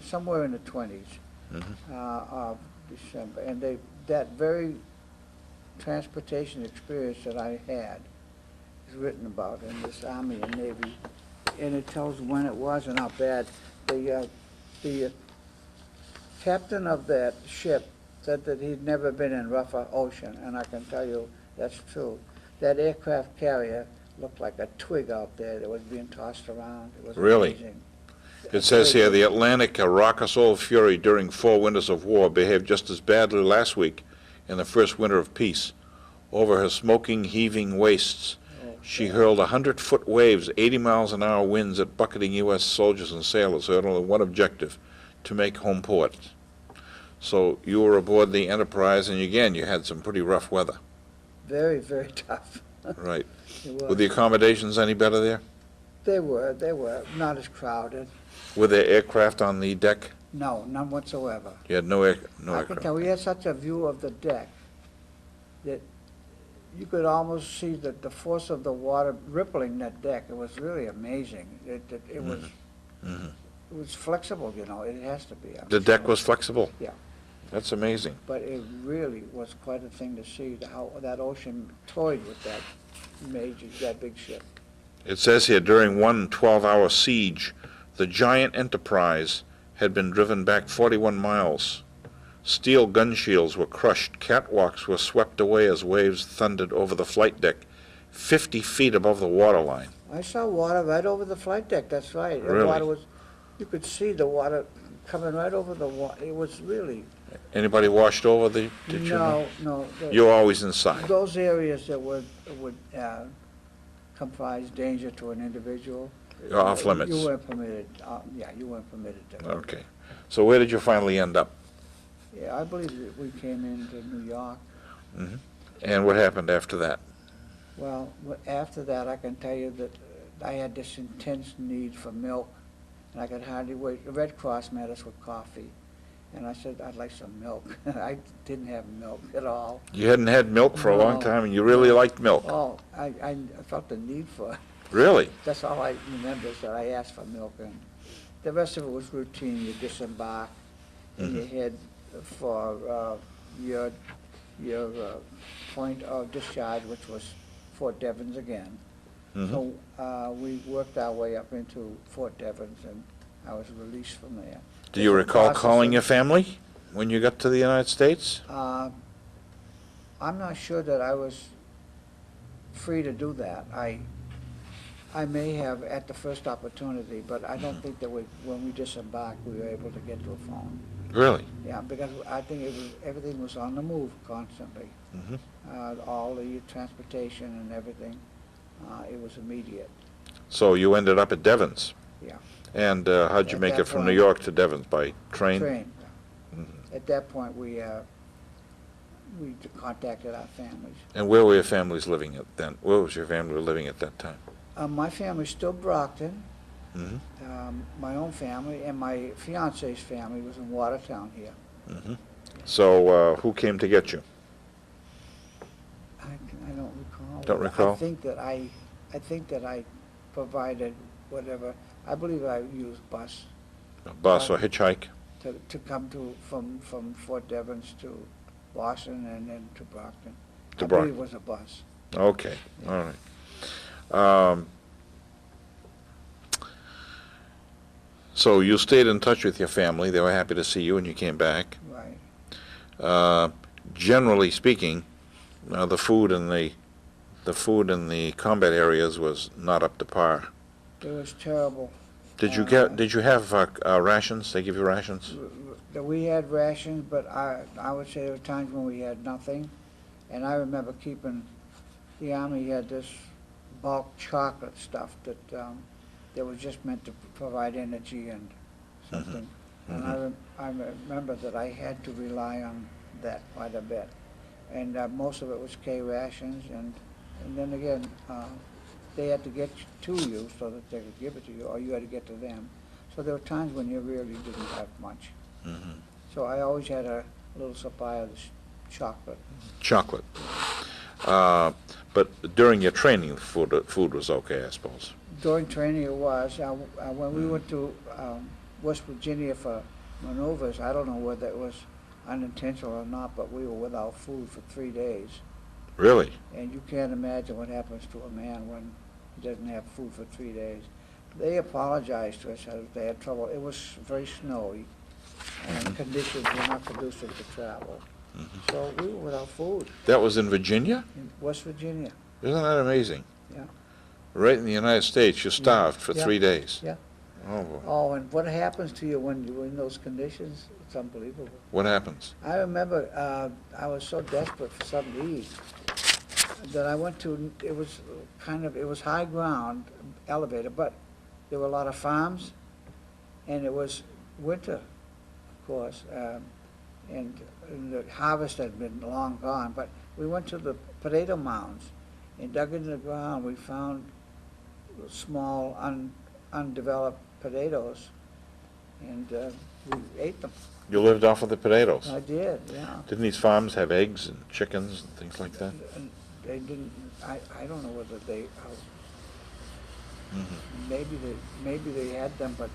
somewhere in the 20s Mhm. Of December, and that very transportation experience that I had is written about in this Army and Navy, and it tells when it was and how bad. The captain of that ship said that he'd never been in rougher ocean, and I can tell you that's true. That aircraft carrier looked like a twig out there that was being tossed around. It was Really? amazing. It says here, the Atlantic, a raucous old fury during 4 winters of war, behaved just as badly last week in the first winter of peace. Over her smoking, heaving wastes, she hurled 100-foot waves, 80 miles an hour winds at bucketing U.S. soldiers and sailors who had only one objective, to make home port. So you were aboard the Enterprise, and again, you had some pretty rough weather. Very, very tough. Right. It was. Were the accommodations any better there? They were not as crowded. Were there aircraft on the deck? No, none whatsoever. You had no I can aircraft? tell, we had such a view of the deck that you could almost see the force of the water rippling that deck. It was really amazing. It was Mhm. it was flexible, you know. It has to be. I'm The deck sure. was flexible? Yeah. That's amazing. But it really was quite a thing to see how that ocean toyed with that big ship. It says here, during one 12-hour siege, the giant Enterprise had been driven back 41 miles. Steel gun shields were crushed. Catwalks were swept away as waves thundered over the flight deck, 50 feet above the waterline. I saw water right over the flight deck. That's right. The Really? water was, you could see the water coming right over the water. It was really. Anybody washed over the, did you know? No. You were always inside. Those areas that would comprise danger to an individual. You're off limits. You weren't permitted, you weren't permitted to. Okay. So where did you finally end up? Yeah, I believe that we came into New York. Mhm. And what happened after that? Well, after that, I can tell you that I had this intense need for milk, and I could hardly wait. The Red Cross met us with coffee, and I said, I'd like some milk. I didn't have milk at all. You hadn't had milk for a long No. time, and you really liked milk. Oh, I felt the need for it. Really? That's all I remember, is that I asked for milk, and the rest of it was routine. You disembark, and you head for your point of discharge, which was Fort Devens again. Mhm. So we worked our way up into Fort Devens, and I was released from there. Do you recall calling your family when you got to the United States? I'm not sure that I was free to do that. I may have at the first opportunity, but I don't think that when we disembarked, we were able to get to a phone. Really? Yeah, because I think everything was on the move constantly. Mhm. All the transportation and everything, it was immediate. So you ended up at Devens? Yeah. And how'd you At make that it from New point- York to Devens? By train? Train. Mhm. At that point, we contacted our families. And where were your families living at then? Where was your family living at that time? My family's still Brockton. Mhm. My own family and my fiance's family was in Watertown here. Mhm. So who came to get you? I don't recall. Don't recall? I think that I provided whatever. I believe I used bus A bus or hitchhike? to come from Fort Devens to Boston and then to Brockton. To I believe Brockton. it was a bus. Okay, all right. So you stayed in touch with your family. They were happy to see you, and you came back. Right. Generally speaking, the food in the combat areas was not up to par. It was terrible. Did you have rations? They give you rations? We had rations, but I would say there were times when we had nothing. And I remember the Army had this bulk chocolate stuff that was just meant to provide energy and something. And I remember that I had to rely on that quite a bit. And most of it was K rations, and then again, they had to get to you so that they could give it to you, or you had to get to them. So there were times when you really didn't have much. So I always had a little supply of this chocolate. Chocolate. But during your training, the food was okay, I suppose. During training it was. When we went to West Virginia for maneuvers, I don't know whether it was unintentional or not, but we were without food for 3 days. Really? And you can't imagine what happens to a man when he doesn't have food for 3 days. They apologized to us that they had trouble. It was very snowy, and conditions were not conducive to travel. So we were without food That was in Virginia? in West Virginia. Isn't that amazing? Yeah. Right in the United States, you're starved for Yeah. 3 days. Yeah. Oh, boy. Oh, and what happens to you when you're in those conditions? It's unbelievable. What happens? I remember I was so desperate for something to eat that I went to, it was high ground, elevated, but there were a lot of farms, and it was winter, of course, and the harvest had been long gone, but we went to the potato mounds and dug into the ground. We found small, undeveloped potatoes, and we ate them. You lived off of the potatoes? I did, yeah. Didn't these farms have eggs and chickens and things like that? And they didn't, I don't know whether they, maybe they had them, but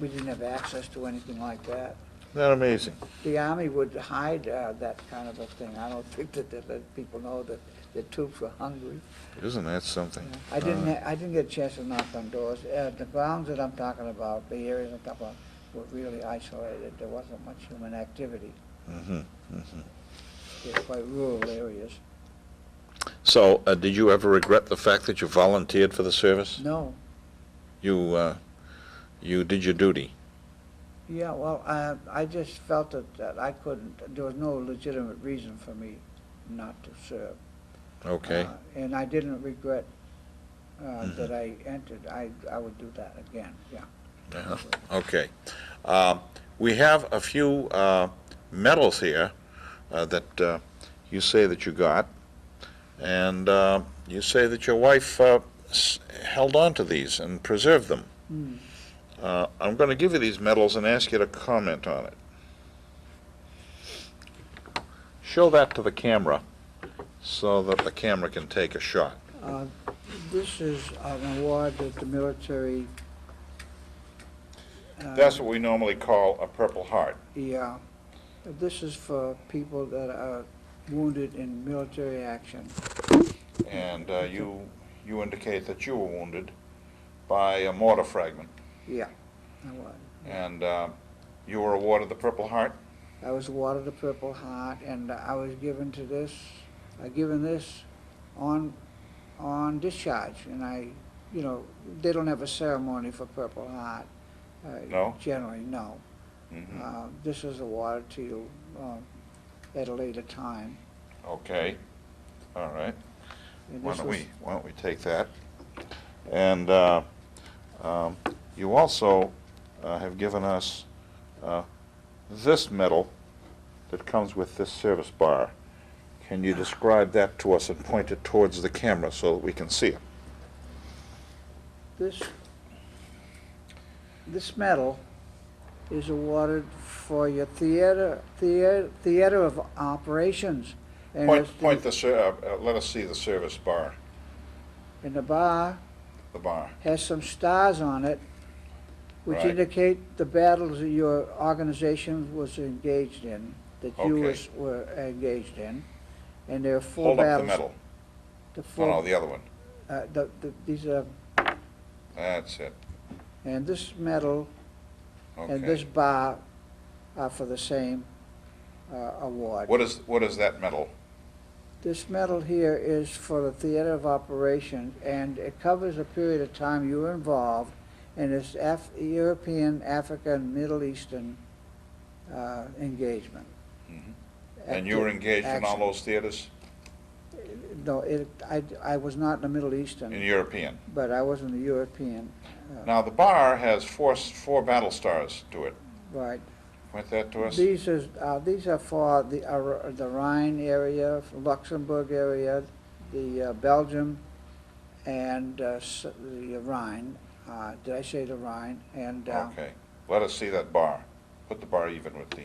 we didn't have access to anything like that. Isn't that amazing? The Army would hide that kind of a thing. I don't think that they let people know that the troops were hungry. Isn't that something? I didn't get a chance to knock on doors. The grounds that I'm talking about, the areas I'm talking about, were really isolated. There wasn't much human activity. They're quite rural areas. So, did you ever regret the fact that you volunteered for the service? No. You did your duty. Yeah, well, I just felt that I couldn't, there was no legitimate reason for me not to serve. Okay. And I didn't regret that I entered. I would do that again, yeah. Okay. We have a few medals here that you say that you got, and you say that your wife held on to these and preserved them. I'm going to give you these medals and ask you to comment on it. Show that to the camera so that the camera can take a shot. This is an award that the military... That's what we normally call a Purple Heart. Yeah. This is for people that are wounded in military action. And you indicate that you were wounded by a mortar fragment. Yeah, I was. And you were awarded the Purple Heart? I was awarded the Purple Heart, and I was given this on discharge. And they don't have a ceremony for Purple Heart. No? Generally, no. This is awarded to you at a later time. Okay. All right. And Why this don't we take that? And you also have given us this medal that comes with this service bar. Can you describe that to us and point it towards the camera so that we can see it? This medal is awarded for your theater of operations. And Let us see the service bar. And the bar The bar. has some stars on it, which Right. indicate the battles that your organization was engaged in, that you Okay. were engaged in. And there are 4 Hold up battles. the medal. The Oh, 4, no, the other one. these are, That's it. and this medal and Okay. this bar are for the same award. What is that medal? This medal here is for the theater of operations, and it covers a period of time you were involved in this European, African, Middle Eastern engagement. And you were engaged in all Action. those theaters? No, I was not in the Middle Eastern, in European. but I was in the European. Now, the bar has four battle stars to it. Right. Point that to us. These are for the Rhine area, Luxembourg area, the Belgium, and the Rhine. Did I say the Rhine? And Okay. Let us see that bar. Put the bar even with the.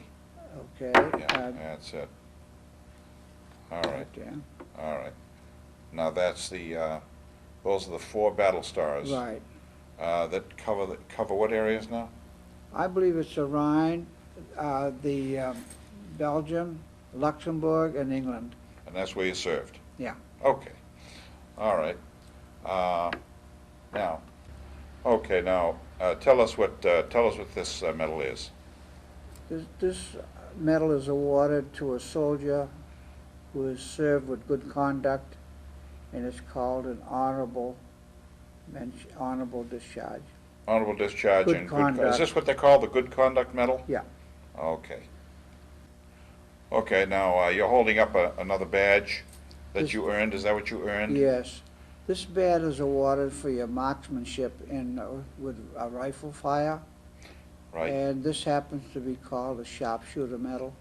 okay. Yeah, that's it. All right. Right there. All right. Now that's the. Those are the four battle stars. Right. That cover what areas now? I believe it's the Rhine, the Belgium, Luxembourg, and England. And that's where you served. Yeah. Okay. All right. Now. Okay. Now tell us what this medal is. This medal is awarded to a soldier who has served with good conduct, and it's called an honorable discharge. Honorable discharge Good and conduct. Is this what they call the Good Conduct Medal? Yeah. Okay. Okay. Now you're holding up another badge that This- you earned. Is that what you earned? Yes. This badge is awarded for your marksmanship with a rifle fire, Right. and this happens to be called a sharpshooter medal.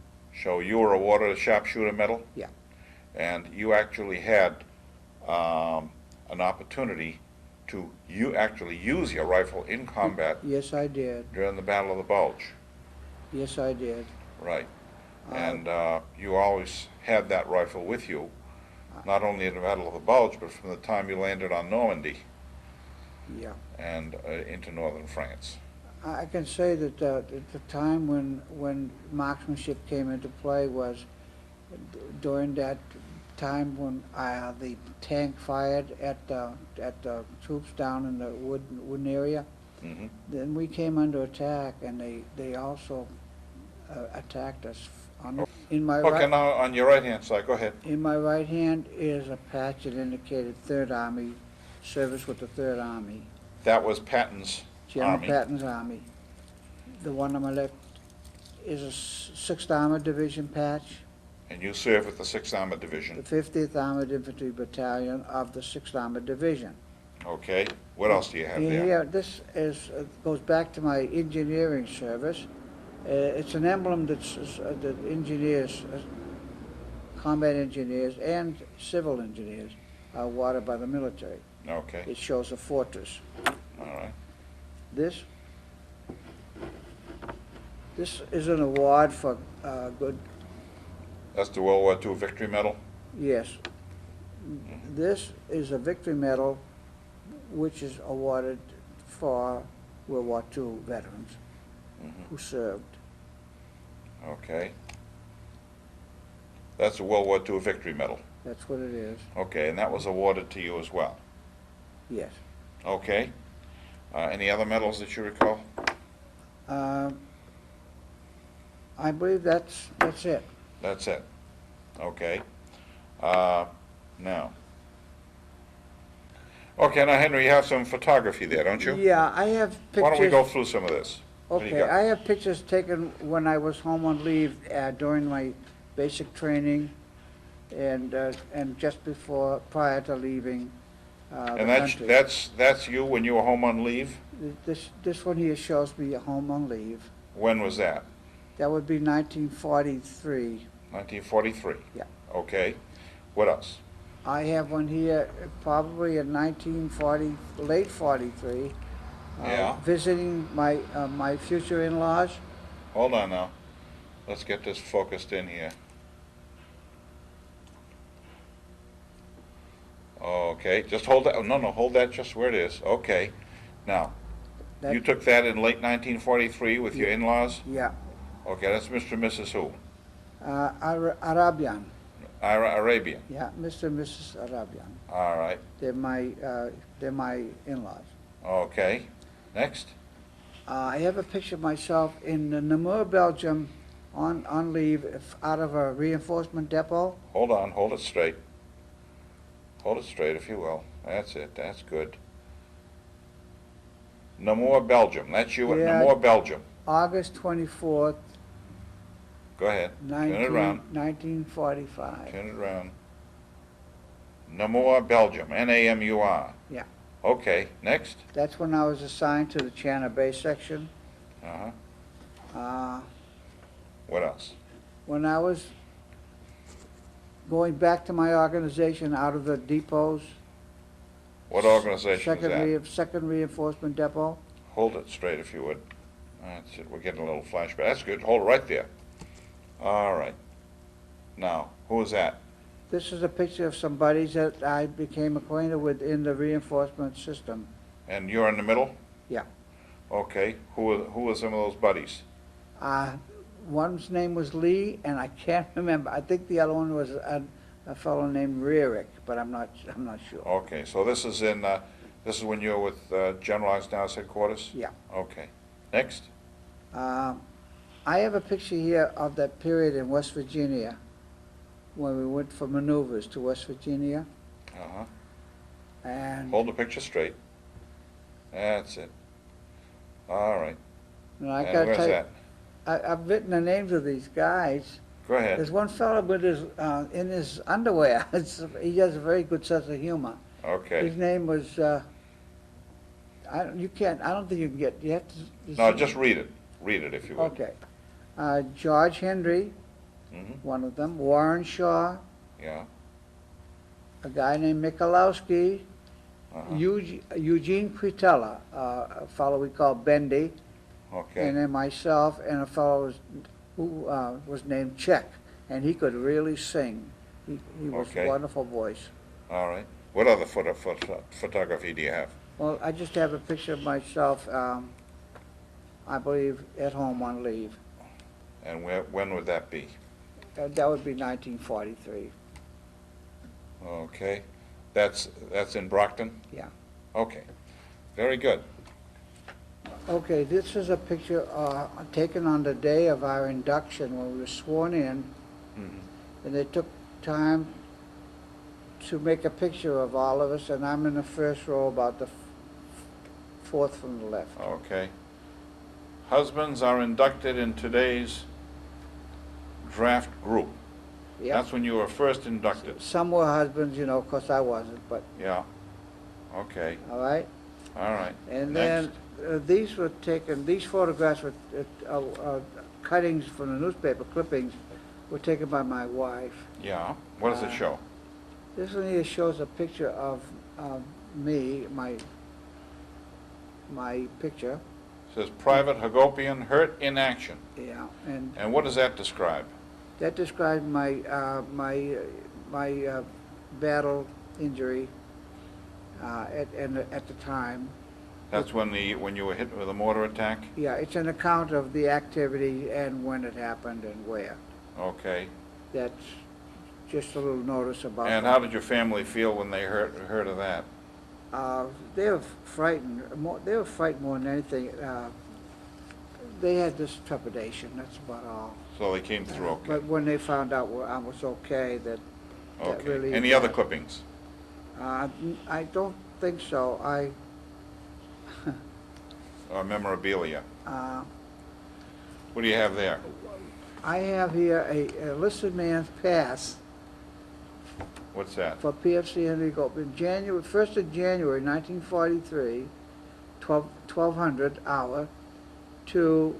So you were awarded a sharpshooter medal? Yeah. And you actually had an opportunity to actually use your rifle in combat Yes, I did. during the Battle of the Bulge. Yes, I did. Right. And you always had that rifle with you, not only in the Battle of the Bulge, but from the time you landed on Normandy Yeah. and into northern France. I can say that at the time when marksmanship came into play was during that time when the tank fired at the troops down in the wooden area. Mm-hmm. Then we came under attack, and they also attacked us. In my Okay, right, now on your right-hand side, go ahead. in my right hand is a patch that indicated Third Army service with the Third Army, That was Patton's General Army. Patton's Army. The one on my left is a 6th Armored Division patch, And you served with the 6th Armored the Division. 50th Armored Infantry Battalion of the 6th Armored Division. Okay. What else do you have And there? here, this goes back to my engineering service. It's an emblem that engineers, combat engineers and civil engineers are awarded by the military. Okay. It shows a fortress. All right. This is an award for good, That's the World War II Victory Medal? yes. This is a victory medal which is awarded for World War II veterans who served. Okay. That's the World War II Victory Medal. That's what it is, Okay, and that was awarded to you as well. yes. Okay. Any other medals that you recall? I believe that's it. That's it. Okay. Now. Okay, now Henry, you have some photography there, don't you? Yeah, I have pictures. Why don't we go through some of this? What do you Okay, got? I have pictures taken when I was home on leave during my basic training and just prior to leaving the And country. that's you when you were home on leave? This one here shows me home on leave. When was that? That would be 1943. 1943? Yeah. Okay. What else? I have one here probably in 1940, late 43. Yeah. Visiting my future in-laws. Hold on now. Let's get this focused in here. Okay, just hold that. No, hold that just where it is. Okay. Now, you took that in late 1943 with your in-laws? Yeah. Okay, that's Mr. and Mrs. who? Arabian. Arabian. Yeah, Mr. and Mrs. Arabian. All right. They're my in-laws. Okay. Next. I have a picture of myself in Namur, Belgium, on leave out of a reinforcement depot. Hold on. Hold it straight. Hold it straight, if you will. That's it. That's good. Namur, Belgium. That's you at Yeah. Namur, Belgium. August 24th, Go ahead. Turn it around. 1945. Turn it around. Namur, Belgium, Namur. Yeah. Okay, next. That's when I was assigned to the Channel Bay section. Uh-huh. Uh, What else? When I was going back to my organization out of the depots. What organization was that? Second Reinforcement Depot. Hold it straight if you would. That's it. We're getting a little flashback. That's good. Hold it right there. All right. Now, who was that? This is a picture of some buddies that I became acquainted with in the reinforcement system. And you're in the middle? Yeah. Okay. Who were some of those buddies? One's name was Lee, and I can't remember. I think the other one was a fellow named Rearick, but I'm not sure. Okay. So this is when you were with General Eisenhower's headquarters? Yeah. Okay. Next. I have a picture here of that period in West Virginia when we went for maneuvers to West Virginia. Uh-huh. And hold the picture straight. That's it. All right. And I and gotta where's tell you, that? I've written the names of these guys. Go ahead. There's one fellow with his in his underwear. He has a very good sense of humor. Okay. His name was. I don't think you can get. You have to. No, just read it. Read it if you would. Okay. George Hendry, one of them. Warren Shaw. Yeah. A guy named Michalowski. Eugene Quitella, a fellow we call Bendy. Okay. And then myself and a fellow who was named Czech, and he could really sing. He was a wonderful voice. All right. What other photography do you have? Well, I just have a picture of myself, I believe, at home on leave. And when would that be? That would be 1943. Okay. That's in Brockton? Yeah. Okay. Very good. Okay, this is a picture taken on the day of our induction when we were sworn in, and they took time to make a picture of all of us, and I'm in the first row, about the fourth from the left. Okay. Husbands are inducted in today's draft group. Yep. That's when you were first inducted. Some were husbands, of course I wasn't, but. Yeah. Okay. All right? All right. And Next. then these photographs were cuttings from the newspaper, clippings, were taken by my wife. Yeah. What does it show? This one here shows a picture of me, my picture. It says Private Hagopian hurt in action. Yeah. And what does that describe? That describes my battle injury at the time. That's when you were hit with a mortar attack? Yeah, it's an account of the activity and when it happened and where. Okay. That's just a little notice about And that. how did your family feel when they heard of that? They were frightened. They were frightened more than anything. They had this trepidation, that's about all. So they came through okay. But when they found out I was okay, that really... Any other clippings? I don't think so. Or memorabilia? What do you have there? I have here a enlisted man's pass. What's that? For PFC Henry Hagopian, 1st of January 1943, 1200 hour, to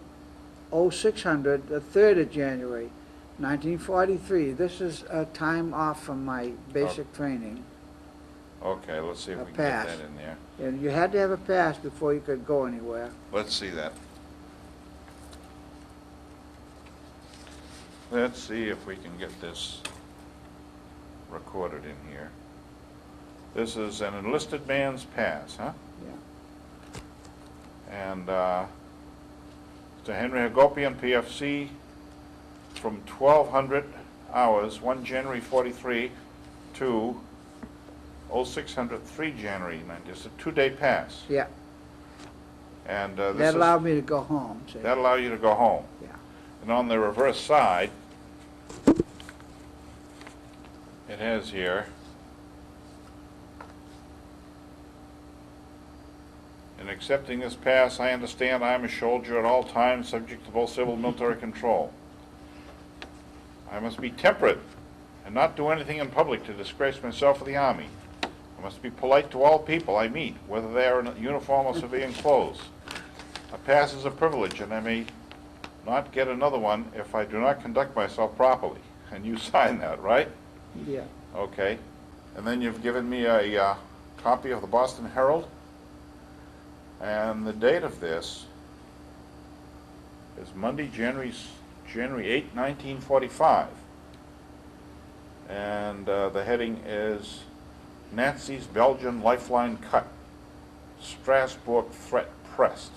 0600, the 3rd of January 1943. This is a time off from my basic training. Okay, let's see if A we can pass. get that in there. And you had to have a pass before you could go anywhere. Let's see that. Let's see if we can get this recorded in here. This is an enlisted man's pass, huh? Yeah. And to Henry Hagopian, PFC, from 1200 hours, 1 January 43 to 0600, 3 January 90. It's a 2-day pass. Yeah. And That allowed me to go home. See? That allowed you to go home. Yeah. And on the reverse side, it has here, in accepting this pass, I understand I am a soldier at all times, subject to both civil and military control. I must be temperate and not do anything in public to disgrace myself or the Army. I must be polite to all people I meet, whether they are in uniform or civilian clothes. A pass is a privilege, and I may not get another one if I do not conduct myself properly. And you sign that, right? Yeah. Okay. And then you've given me a copy of the Boston Herald. And the date of this is Monday, January 8, 1945. And the heading is Nazis Belgian Lifeline Cut. Strasbourg Threat Pressed.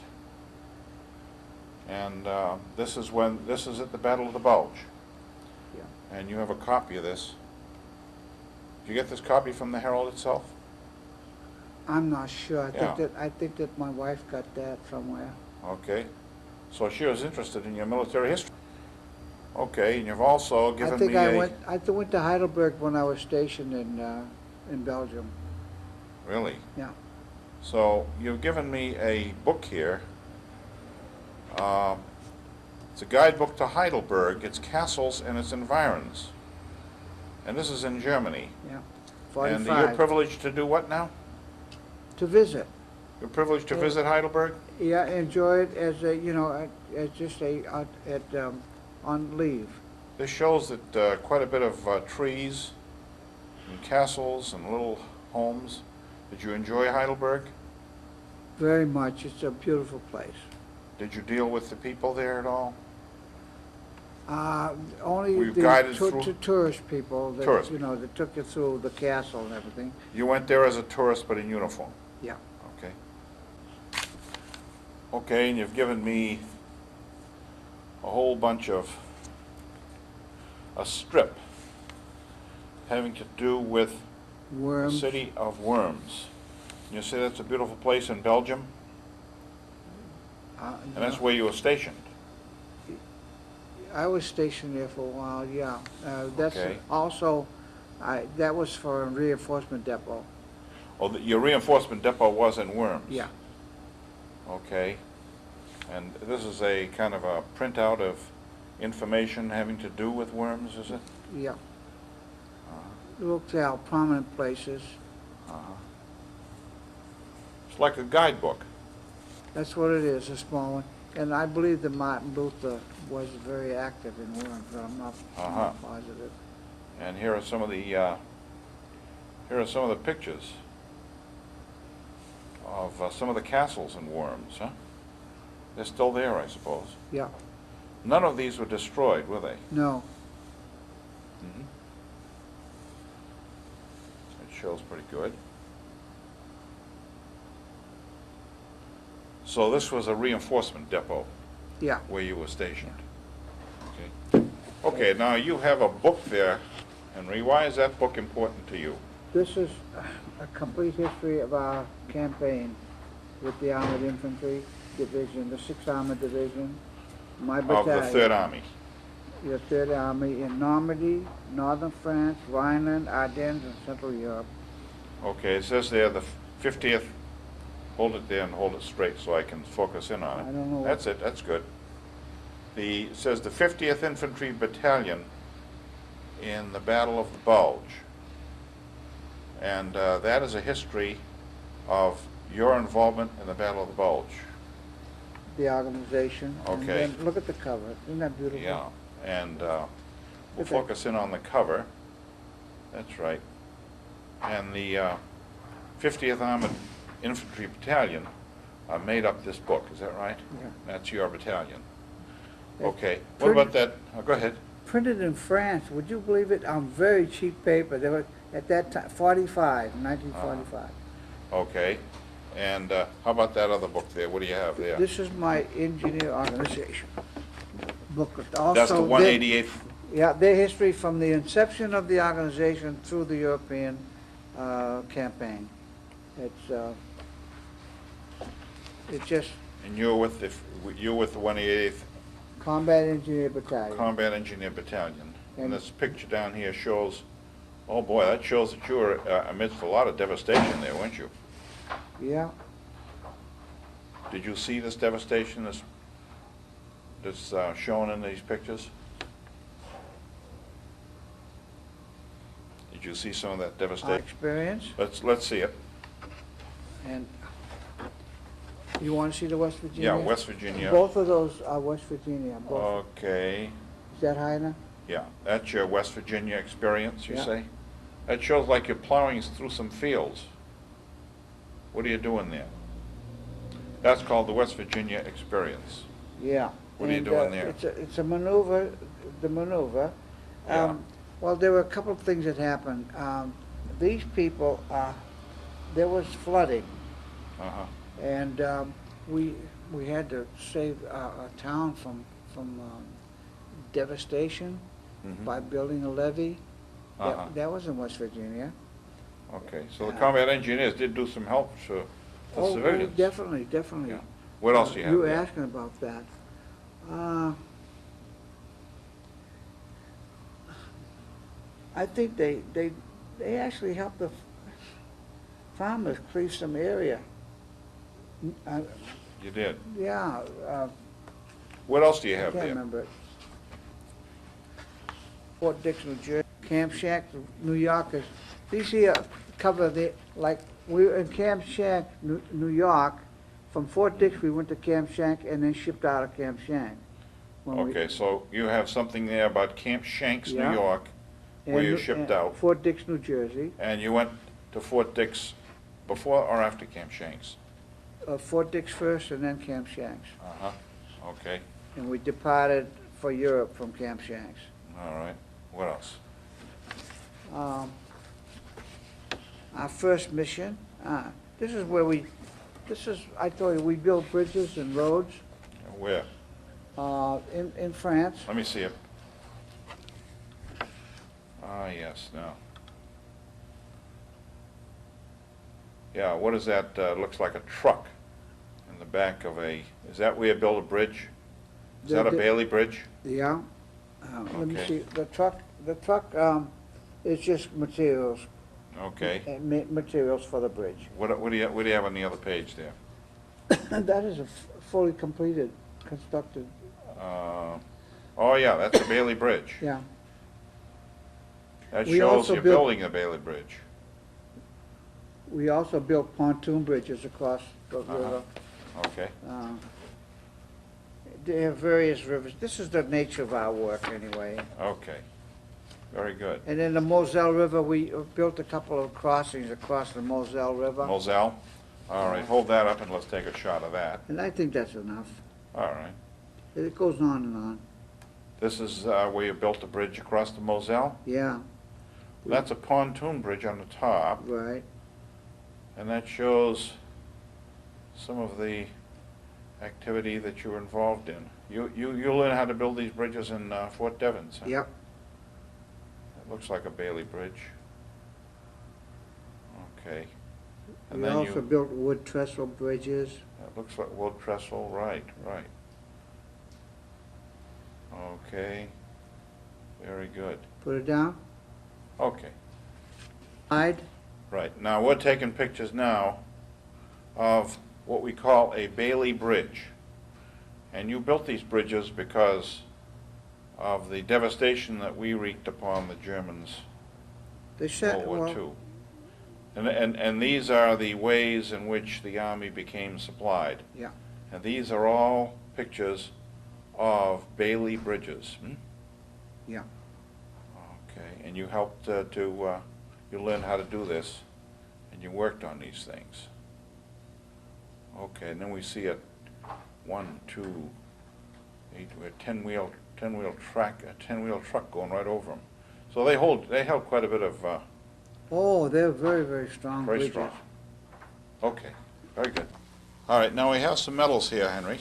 And this is at the Battle of the Bulge. Yeah. And you have a copy of this. Did you get this copy from the Herald itself? I'm not sure. Yeah. I think that my wife got that somewhere. Okay. So she was interested in your military history. Okay, and you've also given I think me I went to Heidelberg when I was stationed in Belgium. Really? Yeah. So you've given me a book here. It's a guidebook to Heidelberg, its castles and its environs. And this is in Germany. Yeah. And 45. you're privileged to do what now? To visit. You're privileged to Yeah. visit Heidelberg? Yeah, enjoy it as a, as just on leave. This shows that quite a bit of trees and castles and little homes. Did you enjoy Heidelberg? Very much. It's a beautiful place. Did you deal with the people there at all? Only Were you the guided through? tourist people that, Tourist. that took you through the castle and everything. You went there as a tourist but in uniform? Yeah. Okay. Okay, and you've given me a whole bunch of a strip having to do with the Worms. city of Worms. You say that's a beautiful place in Belgium? And that's where you were stationed? I was stationed there for a while, yeah. That's Okay. also, that was for a reinforcement depot. Oh, your reinforcement depot was in Worms? Yeah. Okay. And this is a kind of a printout of information having to do with Worms, is it? Yeah. Uh-huh. Looked out prominent places. Uh-huh. It's like a guidebook. That's what it is, a small one. And I believe that Martin Luther was very active in Worms, but I'm not positive. And here are some of the pictures of some of the castles in Worms, huh? They're still there, I suppose. Yeah. None of these were destroyed, were they? No. Mm-hmm. It shows pretty good. So this was a reinforcement depot Yeah. where you were stationed. Okay. Okay, now you have a book there, Henry. Why is that book important to you? This is a complete history of our campaign with the Armored Infantry Division, the 6th Armored Division, my Of battalion. the Third Army. The Third Army in Normandy, northern France, Rhineland, Ardennes, and Central Europe. Okay, it says there the 50th. Hold it there and hold it straight so I can focus in on it. I don't know. That's it, that's good. It says the 50th Infantry Battalion in the Battle of the Bulge. And that is a history of your involvement in the Battle of the Bulge. The organization. Okay. And then look at the cover. Isn't that beautiful? Yeah, and we'll Okay. focus in on the cover. That's right. And the 50th Armored Infantry Battalion made up this book, is that right? Yeah. That's your battalion. It's Okay, what about that? Go ahead. Printed in France, would you believe it, on very cheap paper. They were, at that time, 1945. Okay, and how about that other book there? What do you have there? This is my engineer organization booklet. Also, That's the 188th? Yeah, their history from the inception of the organization through the European campaign. It's just And you're with the 188th Combat Engineer Battalion. Combat Engineer Battalion. And And- this picture down here shows, oh boy, that shows that you were amidst a lot of devastation there, weren't you? Yeah, Did you see this devastation that's shown in these pictures? Did you see some of that Our devastation? experience, Let's see it. and you want to see the West Virginia? Yeah, West Virginia. Both of those are West Virginia, both. Okay, Is that high enough? yeah, that's your West Virginia experience, you Yeah. say? That shows like you're plowing through some fields. What are you doing there? That's called the West Virginia experience. Yeah. What are you And, doing there? It's a maneuver, the maneuver. Yeah. Well, there were a couple of things that happened. These people, there was flooding, Uh-huh. and we had to save a town from devastation Mhm. by building a levee. Uh-huh. That was in West Virginia. Okay, so the combat engineers did do some help for the civilians. Definitely, definitely. Yeah. What else do you have You were there? asking about that. I think they actually helped the farmers clear some area. You did. Yeah, What else do you I have can't there? remember it. Fort Dix, New Jersey, Camp Shack, New Yorkers. These here cover the, like, we were in Camp Shack, New York. From Fort Dix, we went to Camp Shack and then shipped out of Camp Shack. When we- Okay, so you have something there about Camp Shanks, New Yeah. York, where you and- shipped and out, Fort Dix, New Jersey. and you went to Fort Dix before or after Camp Shanks? Fort Dix first and then Camp Shanks. Uh-huh, okay, And we departed for Europe from Camp Shanks. all right. What else? Our first mission, this is where I told you, we built bridges and roads Where? in France. Let me see it. Ah, yes, now. Yeah, what is that? Looks like a truck in the back of a, is that where you build a bridge? Is that a Bailey Bridge? Yeah. Let me Okay. see, the truck is just materials, Okay. materials for the bridge. What do you have on the other page there? That is a fully completed, constructed, Oh, yeah, that's a Bailey Bridge. yeah. That We shows also you're built- building a Bailey Bridge. We also built pontoon bridges across the river. Okay, They have various rivers. This is the nature of our work anyway. okay. Very good. And in the Moselle River, we built a couple of crossings across the Moselle River. Moselle? All right, hold that up and let's take a shot of that. And I think that's enough. All right. It goes on and on. This is where you built the bridge across the Moselle? Yeah, That's a pontoon bridge on the top, right. and that shows some of the activity that you were involved in. You learned how to build these bridges in Fort Devens, huh? Yep. It looks like a Bailey Bridge. Okay. And We then also you, built wood trestle bridges. it looks like wood trestle, right, right. Okay, very good. Put it down. Okay, Side. right. Now, we're taking pictures now of what we call a Bailey Bridge. And you built these bridges because of the devastation that we wreaked upon the Germans They in said, World War well, II. And these are the ways in which the Army became supplied. yeah. And these are all pictures of Bailey bridges. Hmm? Yeah. Okay, and you helped you learned how to do this, and you worked on these things. Okay, and then we see a 1, 2, 8, a 10-wheel truck going right over them. So they held quite a bit of, Oh, they're very, very strong very bridges. strong. Okay, very good. All right, now we have some medals here, Henry.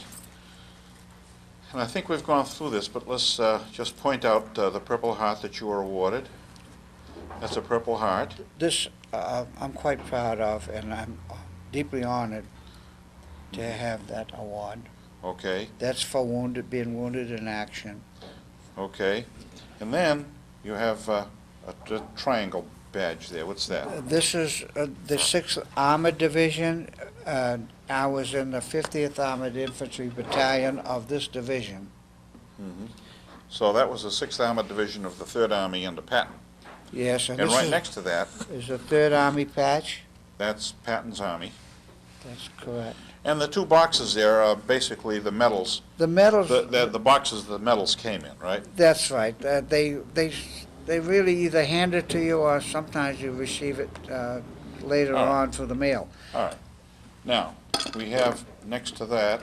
And I think we've gone through this, but let's just point out the Purple Heart that you were awarded. That's a Purple Heart. This I'm quite proud of, and I'm deeply honored to have that award. Okay, That's for being wounded in action. okay. And then you have a triangle badge there. What's that? This is the 6th Armored Division. I was in the 50th Armored Infantry Battalion of this division. So that was the 6th Armored Division of the 3rd Army under Patton. Yes, And right next to that, is the Third Army patch. that's Patton's Army. That's correct. And the two boxes there are basically the medals. The medals. The boxes the medals came in, right? That's right. They really either hand it to you or sometimes you receive it later All right. on through the mail. All right. Now, we have, next to that,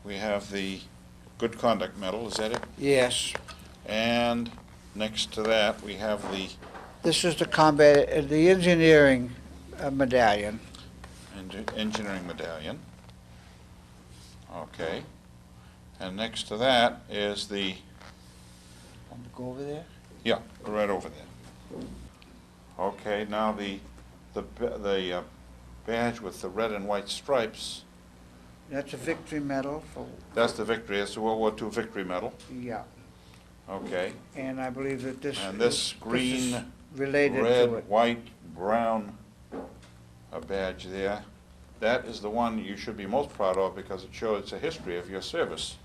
we have the Good Conduct Medal, is that it? Yes. And next to that, we have the This is the engineering medallion. Engineering Medallion. Okay. And next to that is the, Want to go over there? yeah, right over there. Okay, now the badge with the red and white stripes, That's a victory medal for, that's the victory, it's the World War II Victory Medal. yeah. Okay. And I believe that And this is green, related to red, it. white, brown badge there, that is the one you should be most proud of because it shows a history of your service.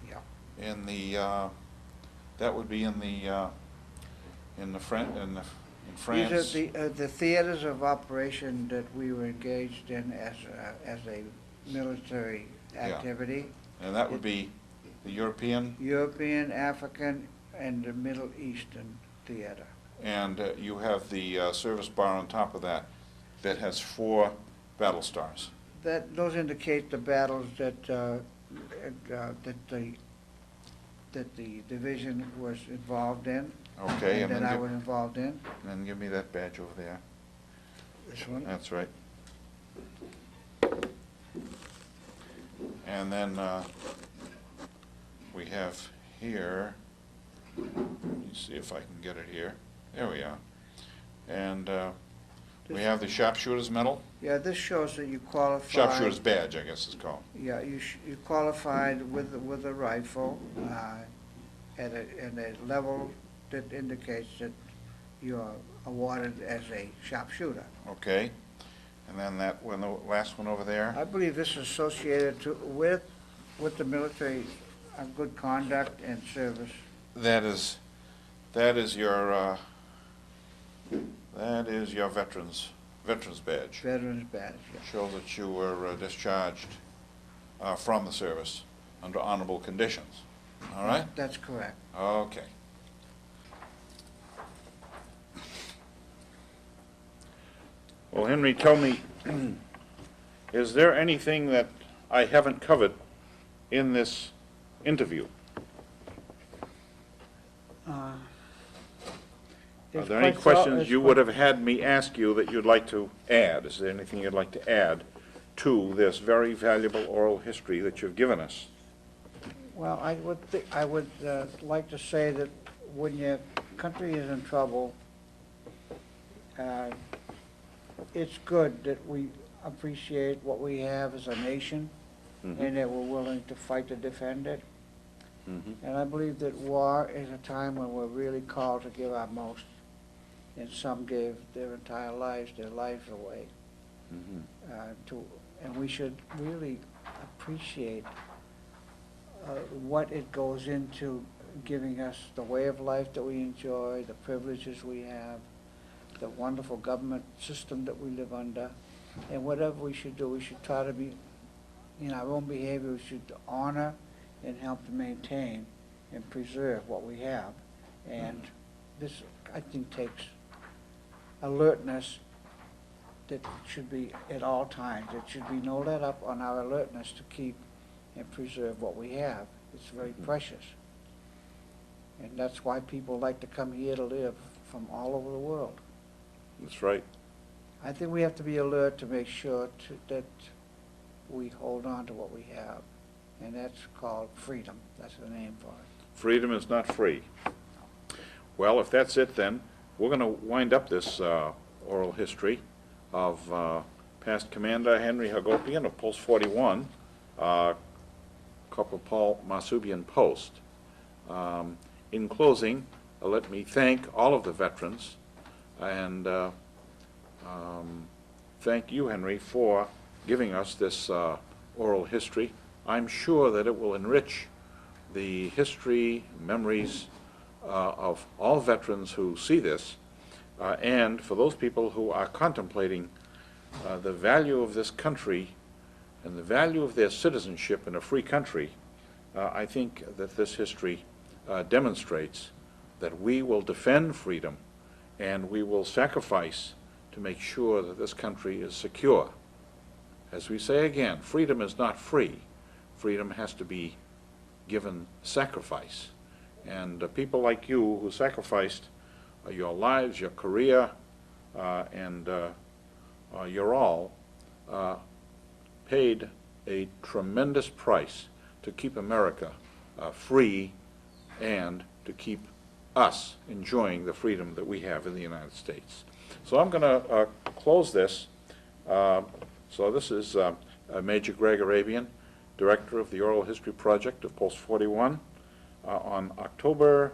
Yeah. In the, that would be in the France. These are the theaters of operation that we were engaged in as a military activity. And that would be the European, European, African, and the Middle Eastern theater. and you have the service bar on top of that that has 4 battle stars. Those indicate the battles that the division was involved in. Okay, And and that I then was involved in. give me that badge over there. This one? That's right. And then we have here, let me see if I can get it here. There we are. And we have the Sharpshooter's Medal, Yeah, this shows that you qualified. Sharpshooter's Badge, I guess it's called. Yeah, you qualified with a rifle at a level that indicates that you are awarded as a sharpshooter. Okay. And then that one, the last one over there. I believe this is associated with the military good conduct and service. That is your veterans badge. Veterans badge, yeah. Shows that you were discharged from the service under honorable conditions. All right? That's correct. Okay. Well, Henry, tell me, is there anything that I haven't covered in this interview? Are there any questions you would have had me ask you that you'd like to add? Is there anything you'd like to add to this very valuable oral history that you've given us? Well, I would like to say that when your country is in trouble, it's good that we appreciate what we have as a nation, and that we're willing to fight to defend it. And I believe that war is a time when we're really called to give our most, and some gave their entire lives, their lives away. And we should really appreciate what it goes into giving us the way of life that we enjoy, the privileges we have, the wonderful government system that we live under. And whatever we should do, we should try to be, in our own behavior, we should honor and help to maintain and preserve what we have. And this, I think, takes alertness that should be at all times. There should be no let up on our alertness to keep and preserve what we have. It's very precious. And that's why people like to come here to live from all over the world. That's right. I think we have to be alert to make sure that we hold on to what we have. And that's called freedom. That's the name for it. Freedom is not free. Well, if that's it then, we're going to wind up this oral history of past Commander Henry Hagopian of Post 41, Corporal Paul Marsubian Post. In closing, let me thank all of the veterans and thank you, Henry, for giving us this oral history. I'm sure that it will enrich the history, memories of all veterans who see this, And for those people who are contemplating the value of this country and the value of their citizenship in a free country, I think that this history demonstrates that we will defend freedom and we will sacrifice to make sure that this country is secure. As we say again, freedom is not free. Freedom has to be given sacrifice. And people like you who sacrificed your lives, your career, and your all, paid a tremendous price to keep America free and to keep us enjoying the freedom that we have in the United States. So I'm going to close this. So this is Major Greg Arabian, Director of the Oral History Project of Post 41, on October,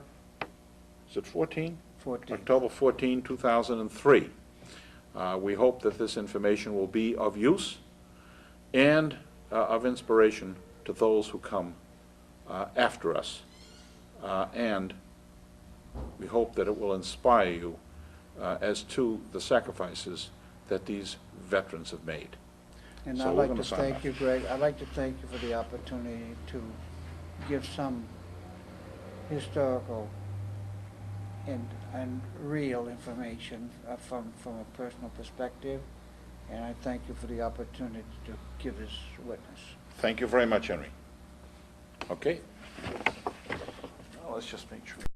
is it 14? 14. October 14, 2003. We hope that this information will be of use and of inspiration to those who come after us. And we hope that it will inspire you as to the sacrifices that these veterans have made. And So I'd we're like gonna to sign thank off. you, Greg. I'd like to thank you for the opportunity to give some historical and real information from a personal perspective. And I thank you for the opportunity to give this witness. Thank you very much, Henry. Okay? Now let's just make sure.